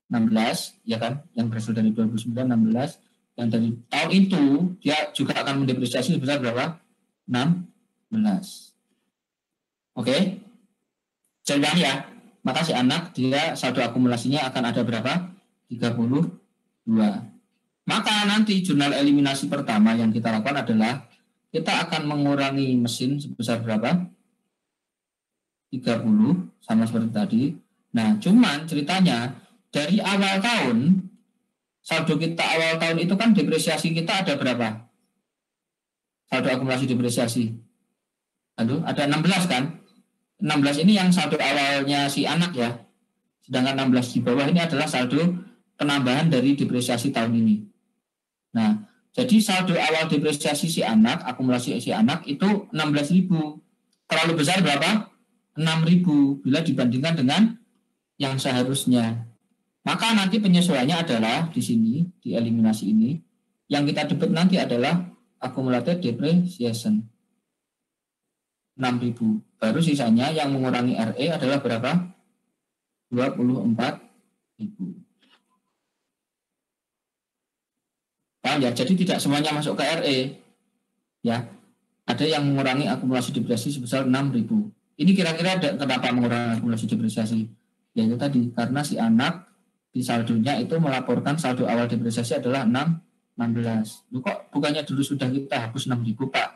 16, ya kan? Yang berasal dari 2009 16. Dan dari tahun itu dia juga akan mendepresiasi sebesar berapa? 16. Oke. Jadi ya, maka si anak dia saldo akumulasinya akan ada berapa? 32. Maka nanti jurnal eliminasi pertama yang kita lakukan adalah kita akan mengurangi mesin sebesar berapa? 30, sama seperti tadi. Nah, cuman ceritanya dari awal tahun saldo kita awal tahun itu kan depresiasi kita ada berapa? Saldo akumulasi depresiasi. Aduh, ada 16 kan? 16 ini yang saldo awalnya si anak ya. Sedangkan 16 di bawah ini adalah saldo penambahan dari depresiasi tahun ini. Nah, jadi saldo awal depresiasi si anak, akumulasi si anak itu 16.000. Terlalu besar berapa? 6.000 bila dibandingkan dengan yang seharusnya. Maka nanti penyesuaiannya adalah di sini, di eliminasi ini. Yang kita debit nanti adalah accumulated depreciation. 6.000. Baru sisanya yang mengurangi RE adalah berapa? 24.000. Paham ya? Jadi tidak semuanya masuk ke RE. Ya. Ada yang mengurangi akumulasi depresiasi sebesar 6.000. Ini kira-kira kenapa mengurangi akumulasi depresiasi? Ya itu tadi, karena si anak di saldonya itu melaporkan saldo awal depresiasi adalah 16. Loh, kok bukannya dulu sudah kita hapus 6.000, Pak?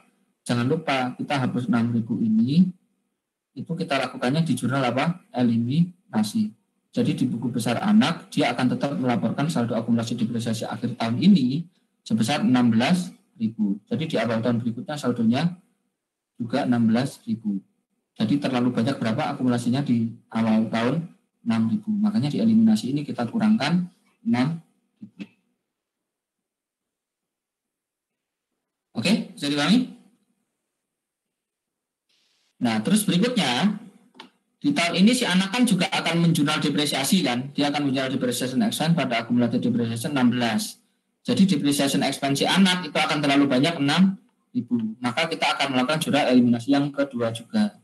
Jangan lupa, kita hapus 6.000 ini, itu kita lakukannya di jurnal apa? Eliminasi. Jadi di buku besar anak, dia akan tetap melaporkan saldo akumulasi depresiasi akhir tahun ini sebesar 16.000. Jadi di awal tahun berikutnya saldonya juga 16.000. Jadi terlalu banyak berapa akumulasinya di awal tahun? 6.000. Makanya di eliminasi ini kita kurangkan 6.000. Oke, bisa dipahami? Nah, terus berikutnya, di tahun ini si anak kan juga akan menjurnal depresiasi kan? Dia akan menjurnal depreciation expense pada akumulatif depreciation 16. Jadi depreciation expense si anak itu akan terlalu banyak 6.000. Maka kita akan melakukan jurnal eliminasi yang kedua juga.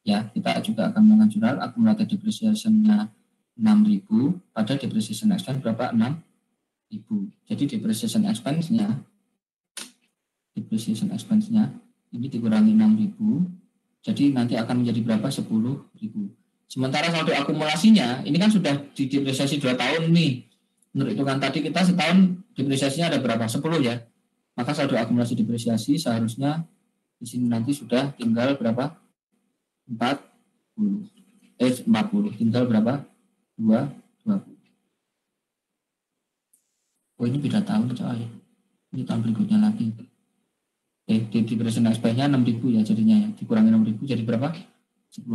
Ya, kita juga akan melakukan jurnal akumulatif depreciation-nya 6.000 pada depreciation expense berapa? 6.000. Jadi depreciation expense-nya ini dikurangi 6.000. Jadi nanti akan menjadi berapa? 10.000. Sementara saldo akumulasinya ini kan sudah didepresiasi 2 tahun nih. Menurut hitungan tadi kita setahun depresiasinya ada berapa? 10 ya. Maka saldo akumulasi depresiasi seharusnya di sini nanti sudah tinggal berapa? 40. Tinggal berapa? 20. Oh ini beda tahun coy. Ini tahun berikutnya lagi. Di depreciation expense-nya 6.000 ya jadinya ya. Dikurangi 6.000 jadi berapa? 10.000.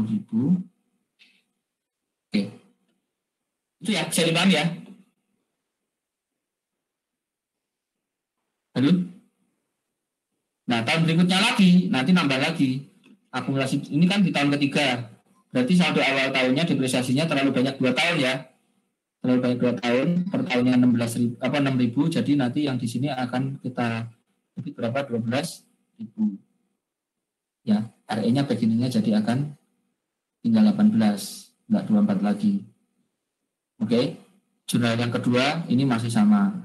Oke. Itu ya, bisa dipahami ya? Halo? Nah, tahun berikutnya lagi, nanti nambah lagi. Akumulasi ini kan di tahun ketiga. Berarti saldo awal tahunnya depresiasinya terlalu banyak 2 tahun ya. Terlalu banyak 2 tahun, per tahunnya 6.000, jadi nanti yang di sini akan kita debit berapa? 12.000. Ya, RE-nya beginning-nya jadi akan tinggal 18, enggak 24 lagi. Oke. Jurnal yang kedua ini masih sama.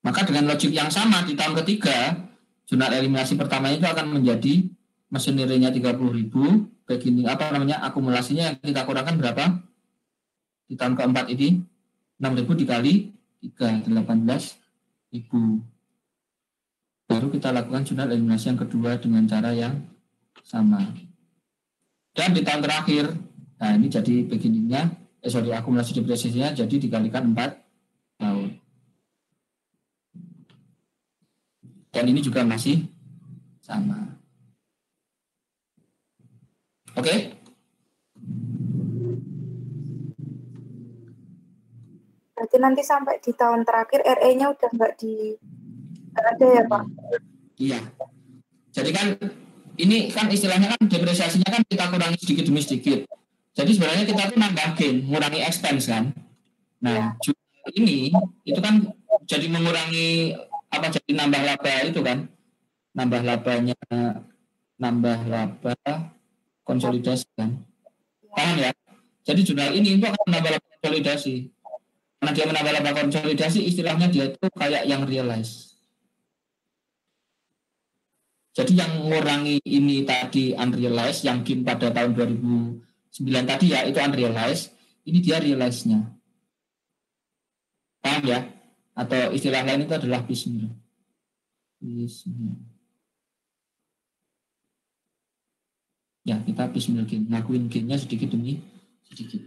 Maka dengan logik yang sama di tahun ketiga, jurnal eliminasi pertama itu akan menjadi mesinerinya 30.000, beginning akumulasinya yang kita kurangkan berapa? Di tahun keempat ini 6.000 dikali 3, 18.000. Baru kita lakukan jurnal eliminasi yang kedua dengan cara yang sama. Dan di tahun terakhir, nah ini jadi beginningnya, akumulasi depresiasinya jadi dikalikan 4 tahun. Dan ini juga masih sama. Oke? Berarti nanti sampai di tahun terakhir RE-nya udah nggak ada ya Pak? Iya. Jadi kan ini kan istilahnya kan depresiasinya kan kita kurangi sedikit demi sedikit. Jadi sebenarnya kita tuh nambah gain, mengurangi expense kan. Nah, ya. Ini itu kan jadi mengurangi jadi nambah laba itu kan. Nambah laba konsolidasi kan. Paham ya? Jadi jurnal ini itu akan menambah laba konsolidasi. Karena dia menambah laba konsolidasi, istilahnya dia itu kayak yang realize. Jadi yang mengurangi ini tadi unrealized, yang gain pada tahun 2009 tadi ya, itu unrealized. Ini dia realize-nya. Paham ya? Atau istilah lain itu adalah piecemeal. Ya, kita piecemeal gain. Ngakuin gain-nya sedikit demi sedikit.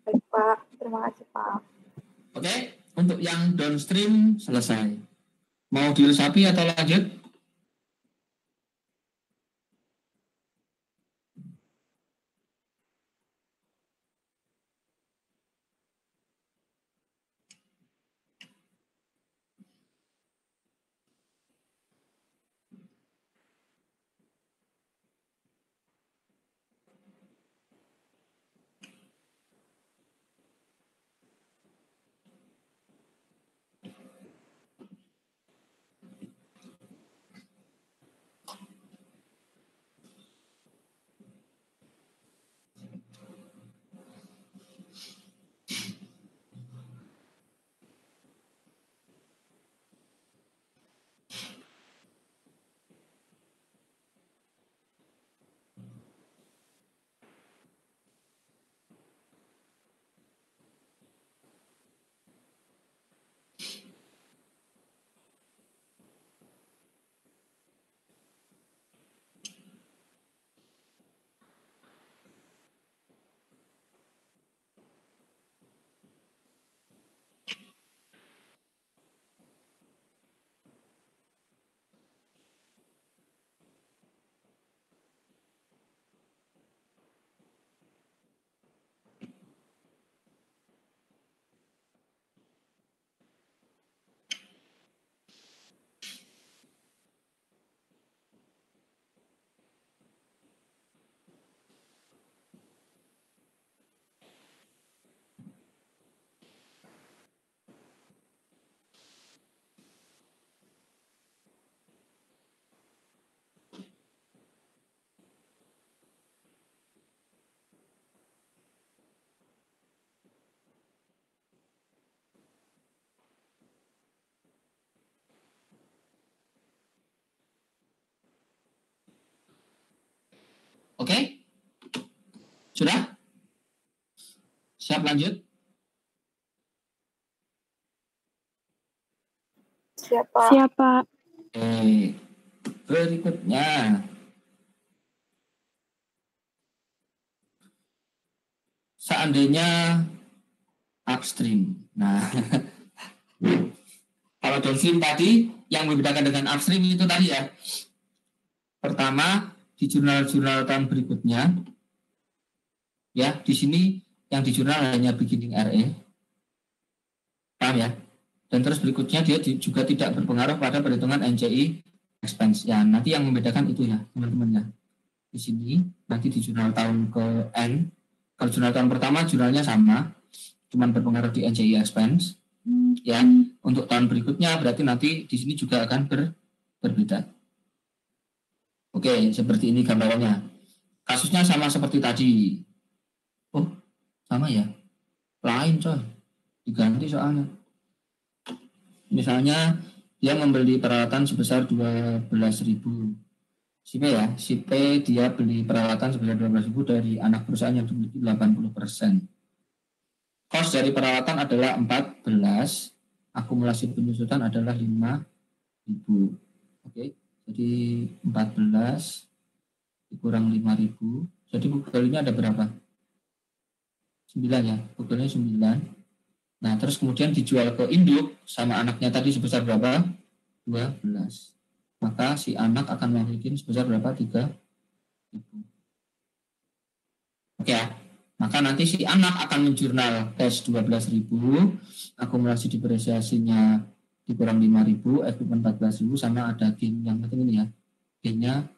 Baik Pak, terima kasih Pak. Oke, untuk yang downstream selesai. Mau diresapi atau lanjut? Oke? Sudah? Siap lanjut? Siapa? Oke. Berikutnya. Seandainya upstream. Nah, kalau downstream tadi yang membedakan dengan upstream itu tadi ya. Pertama, di jurnal-jurnal tahun berikutnya, ya di sini yang di jurnal hanya beginning RE, paham ya? Dan terus berikutnya dia juga tidak berpengaruh pada perhitungan NCI expense. Ya nanti yang membedakan itu ya teman-teman ya. Di sini nanti di jurnal tahun ke N, kalau jurnal tahun pertama jurnalnya sama, cuman berpengaruh di NCI expense. Ya untuk tahun berikutnya berarti nanti di sini juga akan berbeda. Oke, seperti ini gambarannya. Kasusnya sama seperti tadi. Oh, sama ya? Lain coy. Diganti soalnya. Misalnya dia membeli peralatan sebesar 12.000. Si P ya, si P dia beli peralatan sebesar 12.000 dari anak perusahaan yang memiliki 80%. Kos dari peralatan adalah 14, akumulasi penyusutan adalah 5.000. Oke. Jadi 14 dikurang 5.000. Jadi book value-nya ada berapa? 9 ya. Book value-nya 9. Nah, terus kemudian dijual ke induk sama anaknya tadi sebesar berapa? 12. Maka si anak akan memiliki sebesar berapa? 3.000. Oke ya. Maka nanti si anak akan menjurnal cash 12.000, akumulasi depresiasinya dikurang 5.000, equipment 14.000, sama ada gain yang penting ini ya. Gainnya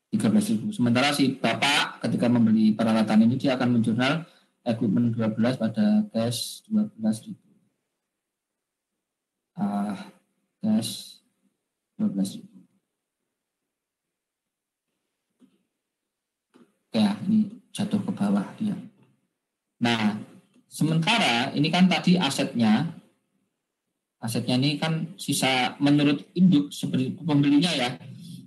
13.000. Sementara si bapak ketika membeli peralatan ini dia akan menjurnal equipment 12 pada cash 12.000. Cash 12.000. Ya, ini jatuh ke bawah dia. Nah, sementara ini kan tadi asetnya ini kan sisa menurut induk seperti pembelinya ya.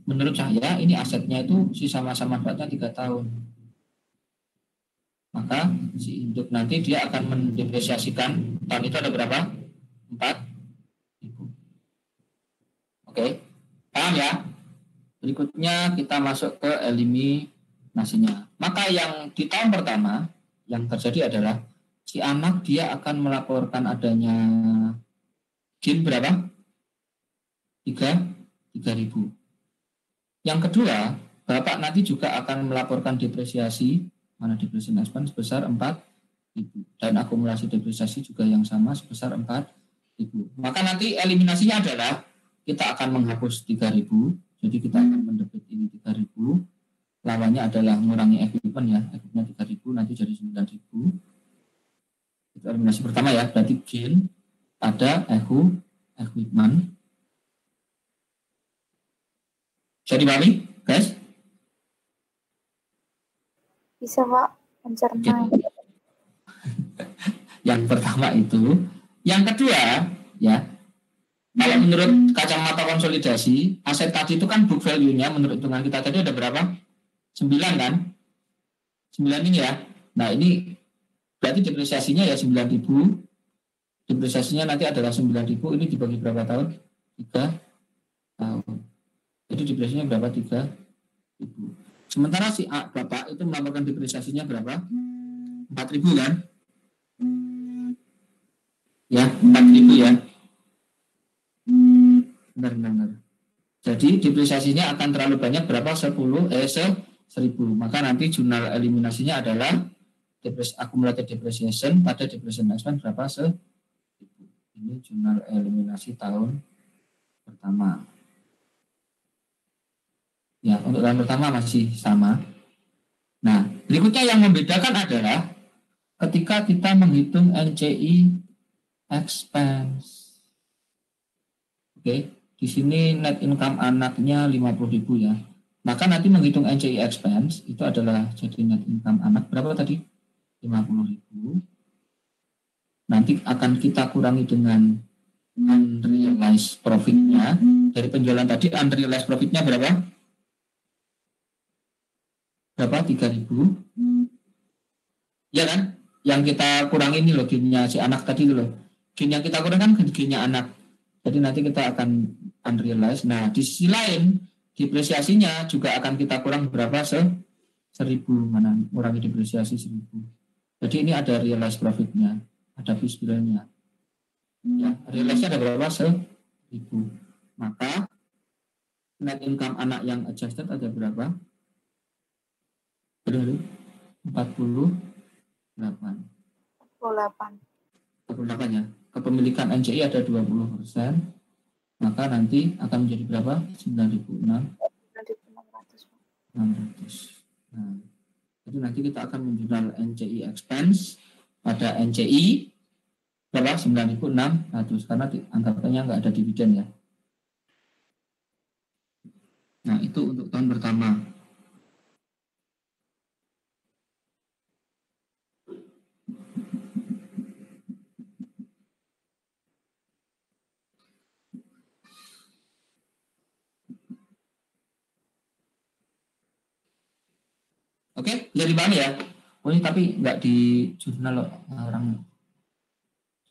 Menurut saya ini asetnya itu sisa masa manfaatnya 3 tahun. Maka si induk nanti dia akan mendepresiasikan tahun itu ada berapa? 4.000. Oke, paham ya? Berikutnya kita masuk ke eliminasinya. Maka yang di tahun pertama yang terjadi adalah si anak dia akan melaporkan adanya gain berapa? 3.000. Yang kedua, bapak nanti juga akan melaporkan depresiasi, mana depreciation expense sebesar 4.000 dan akumulasi depresiasi juga yang sama sebesar 4.000. Maka nanti eliminasinya adalah kita akan menghapus 3.000, jadi kita akan mendebit ini 3.000, lawannya adalah mengurangi equipment ya, equipment 3.000 nanti jadi 9.000. Itu eliminasi pertama ya, berarti gain pada equipment. Bisa dipahami, guys? Bisa, Pak. Mencerna. Yang pertama itu. Yang kedua, ya, kalau menurut kacamata konsolidasi, aset tadi itu kan book value-nya menurut hitungan kita tadi ada berapa? 9 kan? 9 ini ya. Nah, ini berarti depresiasinya ya 9.000. Depresiasinya nanti adalah 9.000, ini dibagi berapa tahun? 3 tahun. Jadi depresiasinya berapa? 3.000. Sementara si A, bapak itu melaporkan depresiasinya berapa? 4.000 kan? Ya, 4.000 ya. Benar. Jadi depresiasinya akan terlalu banyak berapa? 1.000. Maka nanti jurnal eliminasinya adalah accumulated depreciation pada depreciation expense berapa? 1.000. Ini jurnal eliminasi tahun pertama. Ya, untuk tahun pertama masih sama. Nah, berikutnya yang membedakan adalah ketika kita menghitung NCI expense. Oke, di sini net income anaknya 50.000 ya. Maka nanti menghitung NCI expense itu adalah jadi net income anak berapa tadi? 50.000. Nanti akan kita kurangi dengan unrealized profit-nya. Dari penjualan tadi unrealized profit-nya berapa? berapa? 3.000. Ya kan? Yang kita kurangi ini loh gennya si anak tadi itu loh. Gen yang kita kurang kan gennya anak. Jadi nanti kita akan unrealized. Nah, di sisi lain depresiasinya juga akan kita kurang berapa? 1.000. Mana kurangi depresiasi 1.000. Jadi ini ada realized profitnya, ada fiskalnya. Ya, realized ada berapa? 1.000. Maka net income anak yang adjusted ada berapa? 48. 48 ya. Kepemilikan NCI ada 20%. Maka nanti akan menjadi berapa? 9.600. Nah, jadi nanti kita akan menjual NCI expense pada NCI berapa? 9.600 karena anggapannya nggak ada dividen ya. Nah, itu untuk tahun pertama. Oke, jadi dipahami ya. Oh ini tapi nggak di jurnal orang.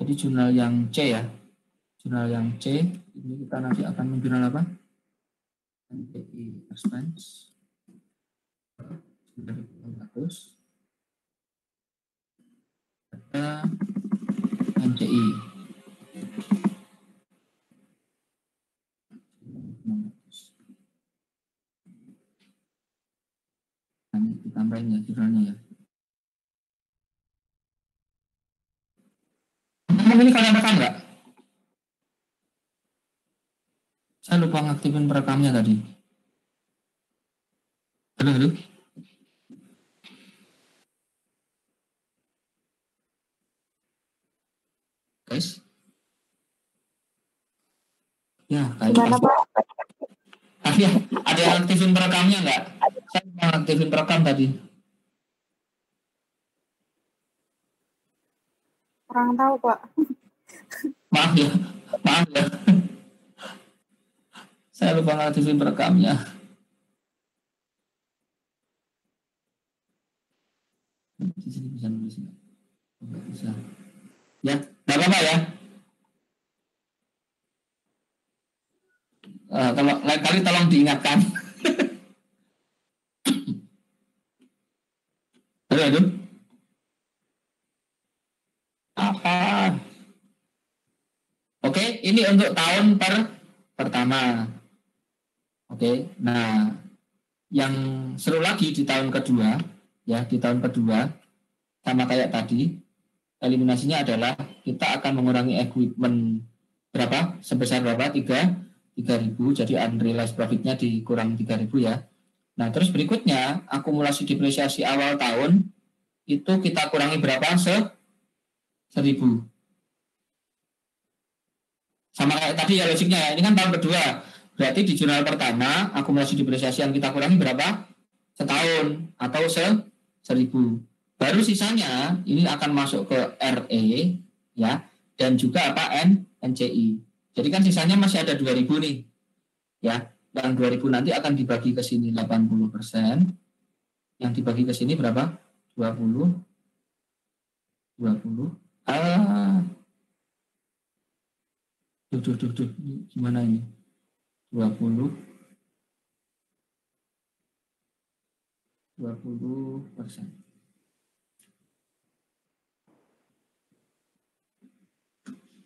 Jadi jurnal yang C ya. Jurnal yang C ini kita nanti akan menjurnal apa? NCI expense 9.600 ada NCI 600. Nah, ditambahin ya jurnalnya ya. Ini kalian rekam nggak? Saya lupa ngaktifin perekamnya tadi. Halo. Guys. Ya, Gimana Pak? Ya, ada yang aktifin perekamnya nggak? Saya lupa ngaktifin perekam tadi. Kurang tahu Pak. Maaf ya. Saya lupa ngaktifin perekamnya. Di sini bisa nulis nggak? Nggak bisa. Ya, nggak apa-apa ya. Kalau lain kali tolong diingatkan. Halo. Apa? Oke, ini untuk tahun pertama. Oke, nah yang seru lagi di tahun kedua, ya di tahun kedua sama kayak tadi, eliminasinya adalah kita akan mengurangi equipment berapa? Sebesar berapa? 3.000. Jadi unrealized profitnya dikurang 3.000 ya. Nah terus berikutnya akumulasi depresiasi awal tahun itu kita kurangi berapa? 1.000. Sama kayak tadi ya logiknya ya. Ini kan tahun kedua. Berarti di jurnal pertama akumulasi depresiasi yang kita kurangi berapa? Setahun atau 1.000. Baru sisanya ini akan masuk ke RE ya dan juga apa NCI. Jadi kan sisanya masih ada 2.000 nih. Ya, yang 2.000 nanti akan dibagi ke sini 80%. Yang dibagi ke sini berapa? 20. Duh. Gimana ini? 20%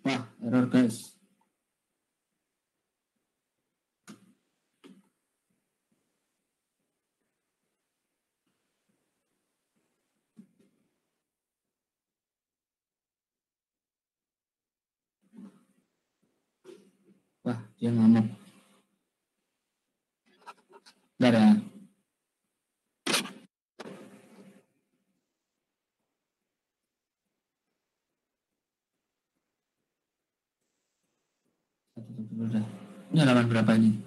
Wah, error guys. Wah, dia ngamuk. Bentar ya. Ini halaman berapa ini?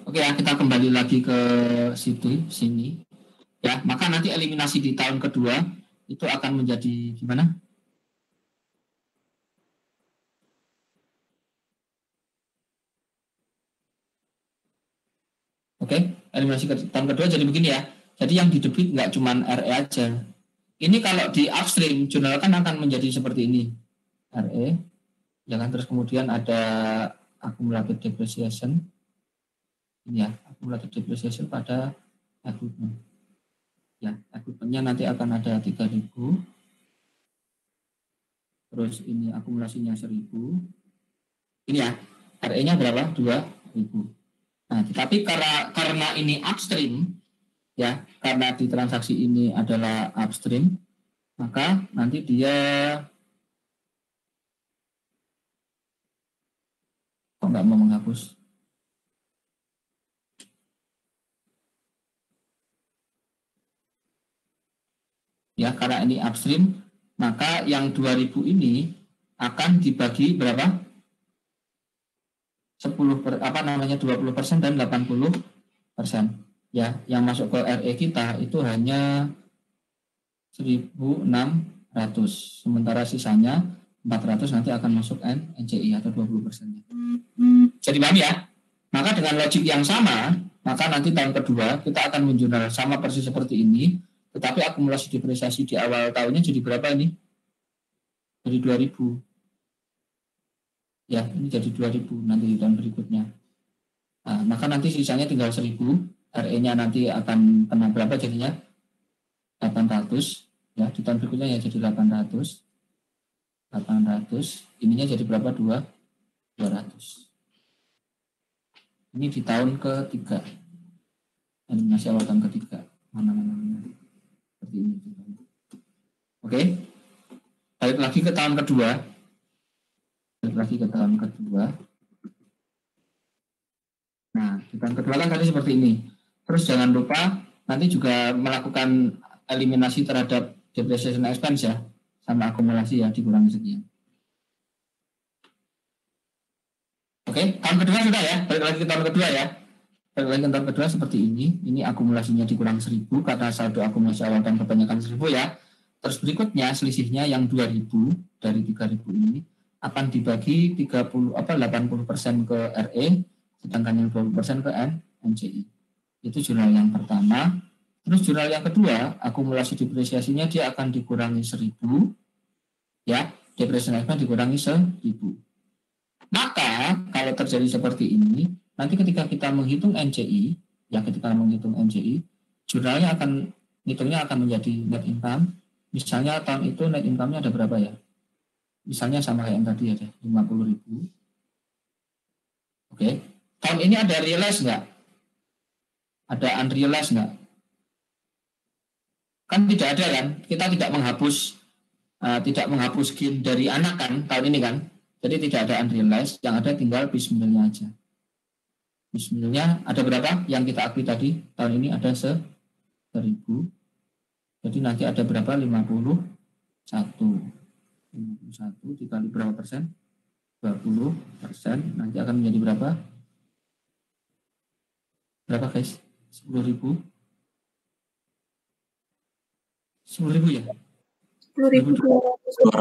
Oke ya, kita kembali lagi ke sini. Ya, maka nanti eliminasi di tahun kedua itu akan menjadi gimana? Oke, eliminasi tahun kedua jadi begini ya. Jadi yang di debit nggak cuma RE aja. Ini kalau di upstream jurnal kan akan menjadi seperti ini. RE, jangan terus kemudian ada accumulated depreciation. Ini ya, accumulated depreciation pada equipment. Ya, equipmentnya nanti akan ada 3.000. Terus ini akumulasinya 1.000. Ini ya, RE-nya berapa? 2.000. Nah, tetapi karena ini upstream, ya, karena di transaksi ini adalah upstream, maka nanti dia kok nggak mau menghapus? Ya, karena ini upstream, maka yang 2.000 ini akan dibagi berapa? 20% dan 80%. Ya, yang masuk ke RE kita itu hanya 1.600. Sementara sisanya 400 nanti akan masuk NCI atau 20%. Jadi paham ya? Maka dengan logik yang sama, maka nanti tahun kedua kita akan menjurnal sama persis seperti ini, tetapi akumulasi depresiasi di awal tahunnya jadi berapa ini? Jadi 2.000. Ya, ini jadi 2.000 nanti di tahun berikutnya. Nah, maka nanti sisanya tinggal 1.000. RE-nya nanti akan kena berapa jadinya? 800. Ya, di tahun berikutnya ya jadi 800. Ininya jadi berapa? 200. Ini di tahun ketiga. Eliminasi awal tahun ketiga. Mana. Seperti ini. Oke. Balik lagi ke tahun kedua. Nah, di tahun kedua kan tadi seperti ini. Terus jangan lupa nanti juga melakukan eliminasi terhadap depreciation expense ya, sama akumulasi ya, dikurangi sekian. Oke, tahun kedua sudah ya. Balik lagi ke tahun kedua ya. Balik lagi ke tahun kedua seperti ini. Ini akumulasinya dikurang 1.000 karena saldo akumulasi awal dan kebanyakan 1.000 ya. Terus berikutnya selisihnya yang 2.000 dari 3.000 ini akan dibagi 80% ke RE, sedangkan yang 20% ke NCI. Itu jurnal yang pertama. Terus jurnal yang kedua, akumulasi depresiasinya dia akan dikurangi 1.000, ya, depreciation expense dikurangi 1.000. Maka kalau terjadi seperti ini, nanti ketika kita menghitung NCI, jurnalnya hitungnya akan menjadi net income. Misalnya tahun itu net income-nya ada berapa ya? Misalnya sama kayak yang tadi ada 50.000. Oke. Tahun ini ada realize nggak? Ada unrealized nggak? Kan tidak ada kan? Kita tidak menghapus gain dari anak kan tahun ini kan? Jadi tidak ada unrealized, yang ada tinggal bismillahnya aja. Bismillahnya ada berapa? Yang kita akui tadi tahun ini ada 1.000. Jadi nanti ada berapa? 51 dikali berapa persen? 20%. Nanti akan menjadi berapa? Berapa guys? 10.000? 10.000 ya? 10.200.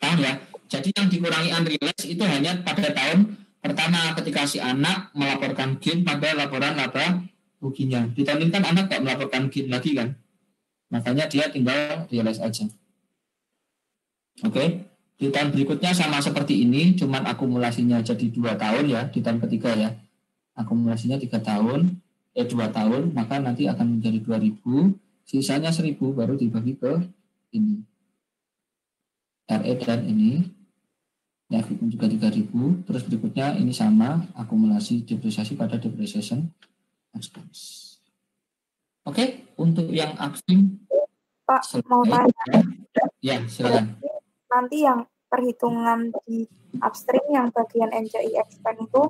Paham ya? Jadi yang dikurangi unrealized itu hanya pada tahun pertama ketika si anak melaporkan gain pada laporan laba ruginya. Di tahun ini kan anak nggak melaporkan gain lagi kan? Makanya dia tinggal realize aja. Oke. Di tahun berikutnya sama seperti ini, cuman akumulasinya jadi 2 tahun ya, di tahun ketiga ya. Akumulasinya 2 tahun, maka nanti akan menjadi 2.000, sisanya 1.000 baru dibagi ke ini. RE dan ini. Ya, juga 3.000, terus berikutnya ini sama, akumulasi depresiasi pada depreciation expense. Oke, untuk yang upstream Pak, mau tanya. Ya, silakan. Nanti yang perhitungan di upstream yang bagian NCI expense itu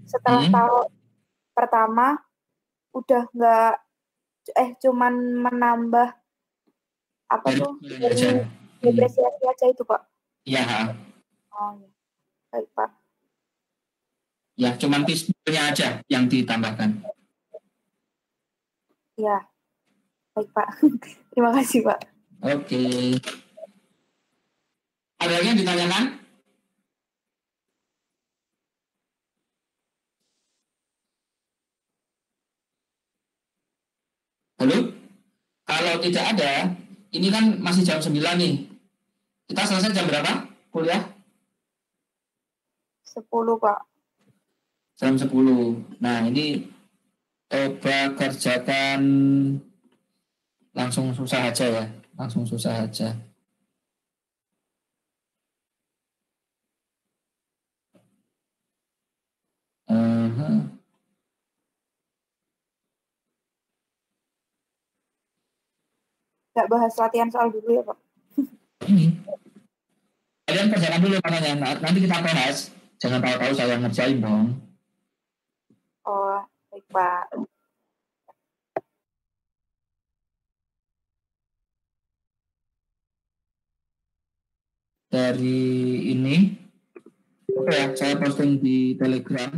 setelah tahun pertama udah nggak cuman menambah apa tuh dari depresiasi aja itu Pak? Iya. Oh, ya. Baik, Pak. Ya, cuman pistolnya aja yang ditambahkan. Ya, baik, Pak. Terima kasih, Pak. Oke. Ada yang ditanyakan? Halo? Kalau tidak ada, ini kan masih jam 9 nih. Kita selesai jam berapa kuliah? 10, Pak. Jam 10. Nah, ini coba kerjakan langsung susah aja ya. Langsung susah aja. Nggak bahas latihan soal dulu ya, Pak? Ini. Kalian kerjakan dulu makanya. Nanti kita bahas. Jangan tahu-tahu saya ngerjain dong. Oh, baik, Pak. Dari ini, oke ya, saya posting di Telegram.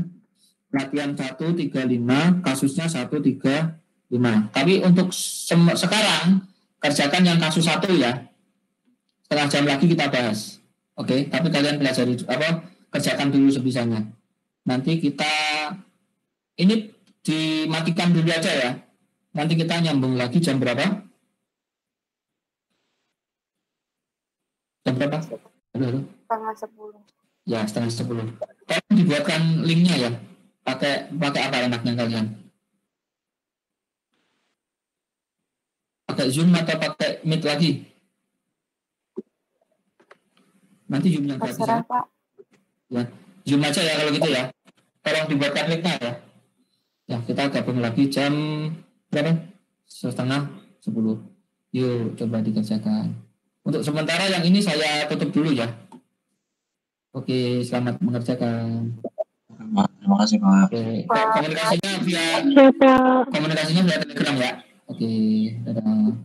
Latihan 135, kasusnya 135. Tapi untuk sekarang, kerjakan yang kasus 1 ya. Setengah jam lagi kita bahas. Oke, tapi kalian pelajari kerjakan dulu sebisanya. Nanti kita ini dimatikan dulu aja ya. Nanti kita nyambung lagi jam berapa? Jam berapa? Halo. Setengah 10. Ya, setengah 10. Tolong dibuatkan linknya ya. Pakai apa enaknya kalian? Pakai Zoom atau pakai Meet lagi? Nanti Zoom yang gratis ya. Pak. Ya, Zoom aja ya kalau gitu ya. Tolong dibuatkan linknya ya. Ya, kita gabung lagi jam berapa? Setengah 10. Yuk, coba dikerjakan. Untuk sementara yang ini saya tutup dulu ya. Oke, selamat mengerjakan. Terima kasih, Pak. Oke, komunikasinya via Telegram ya. Oke, dadah.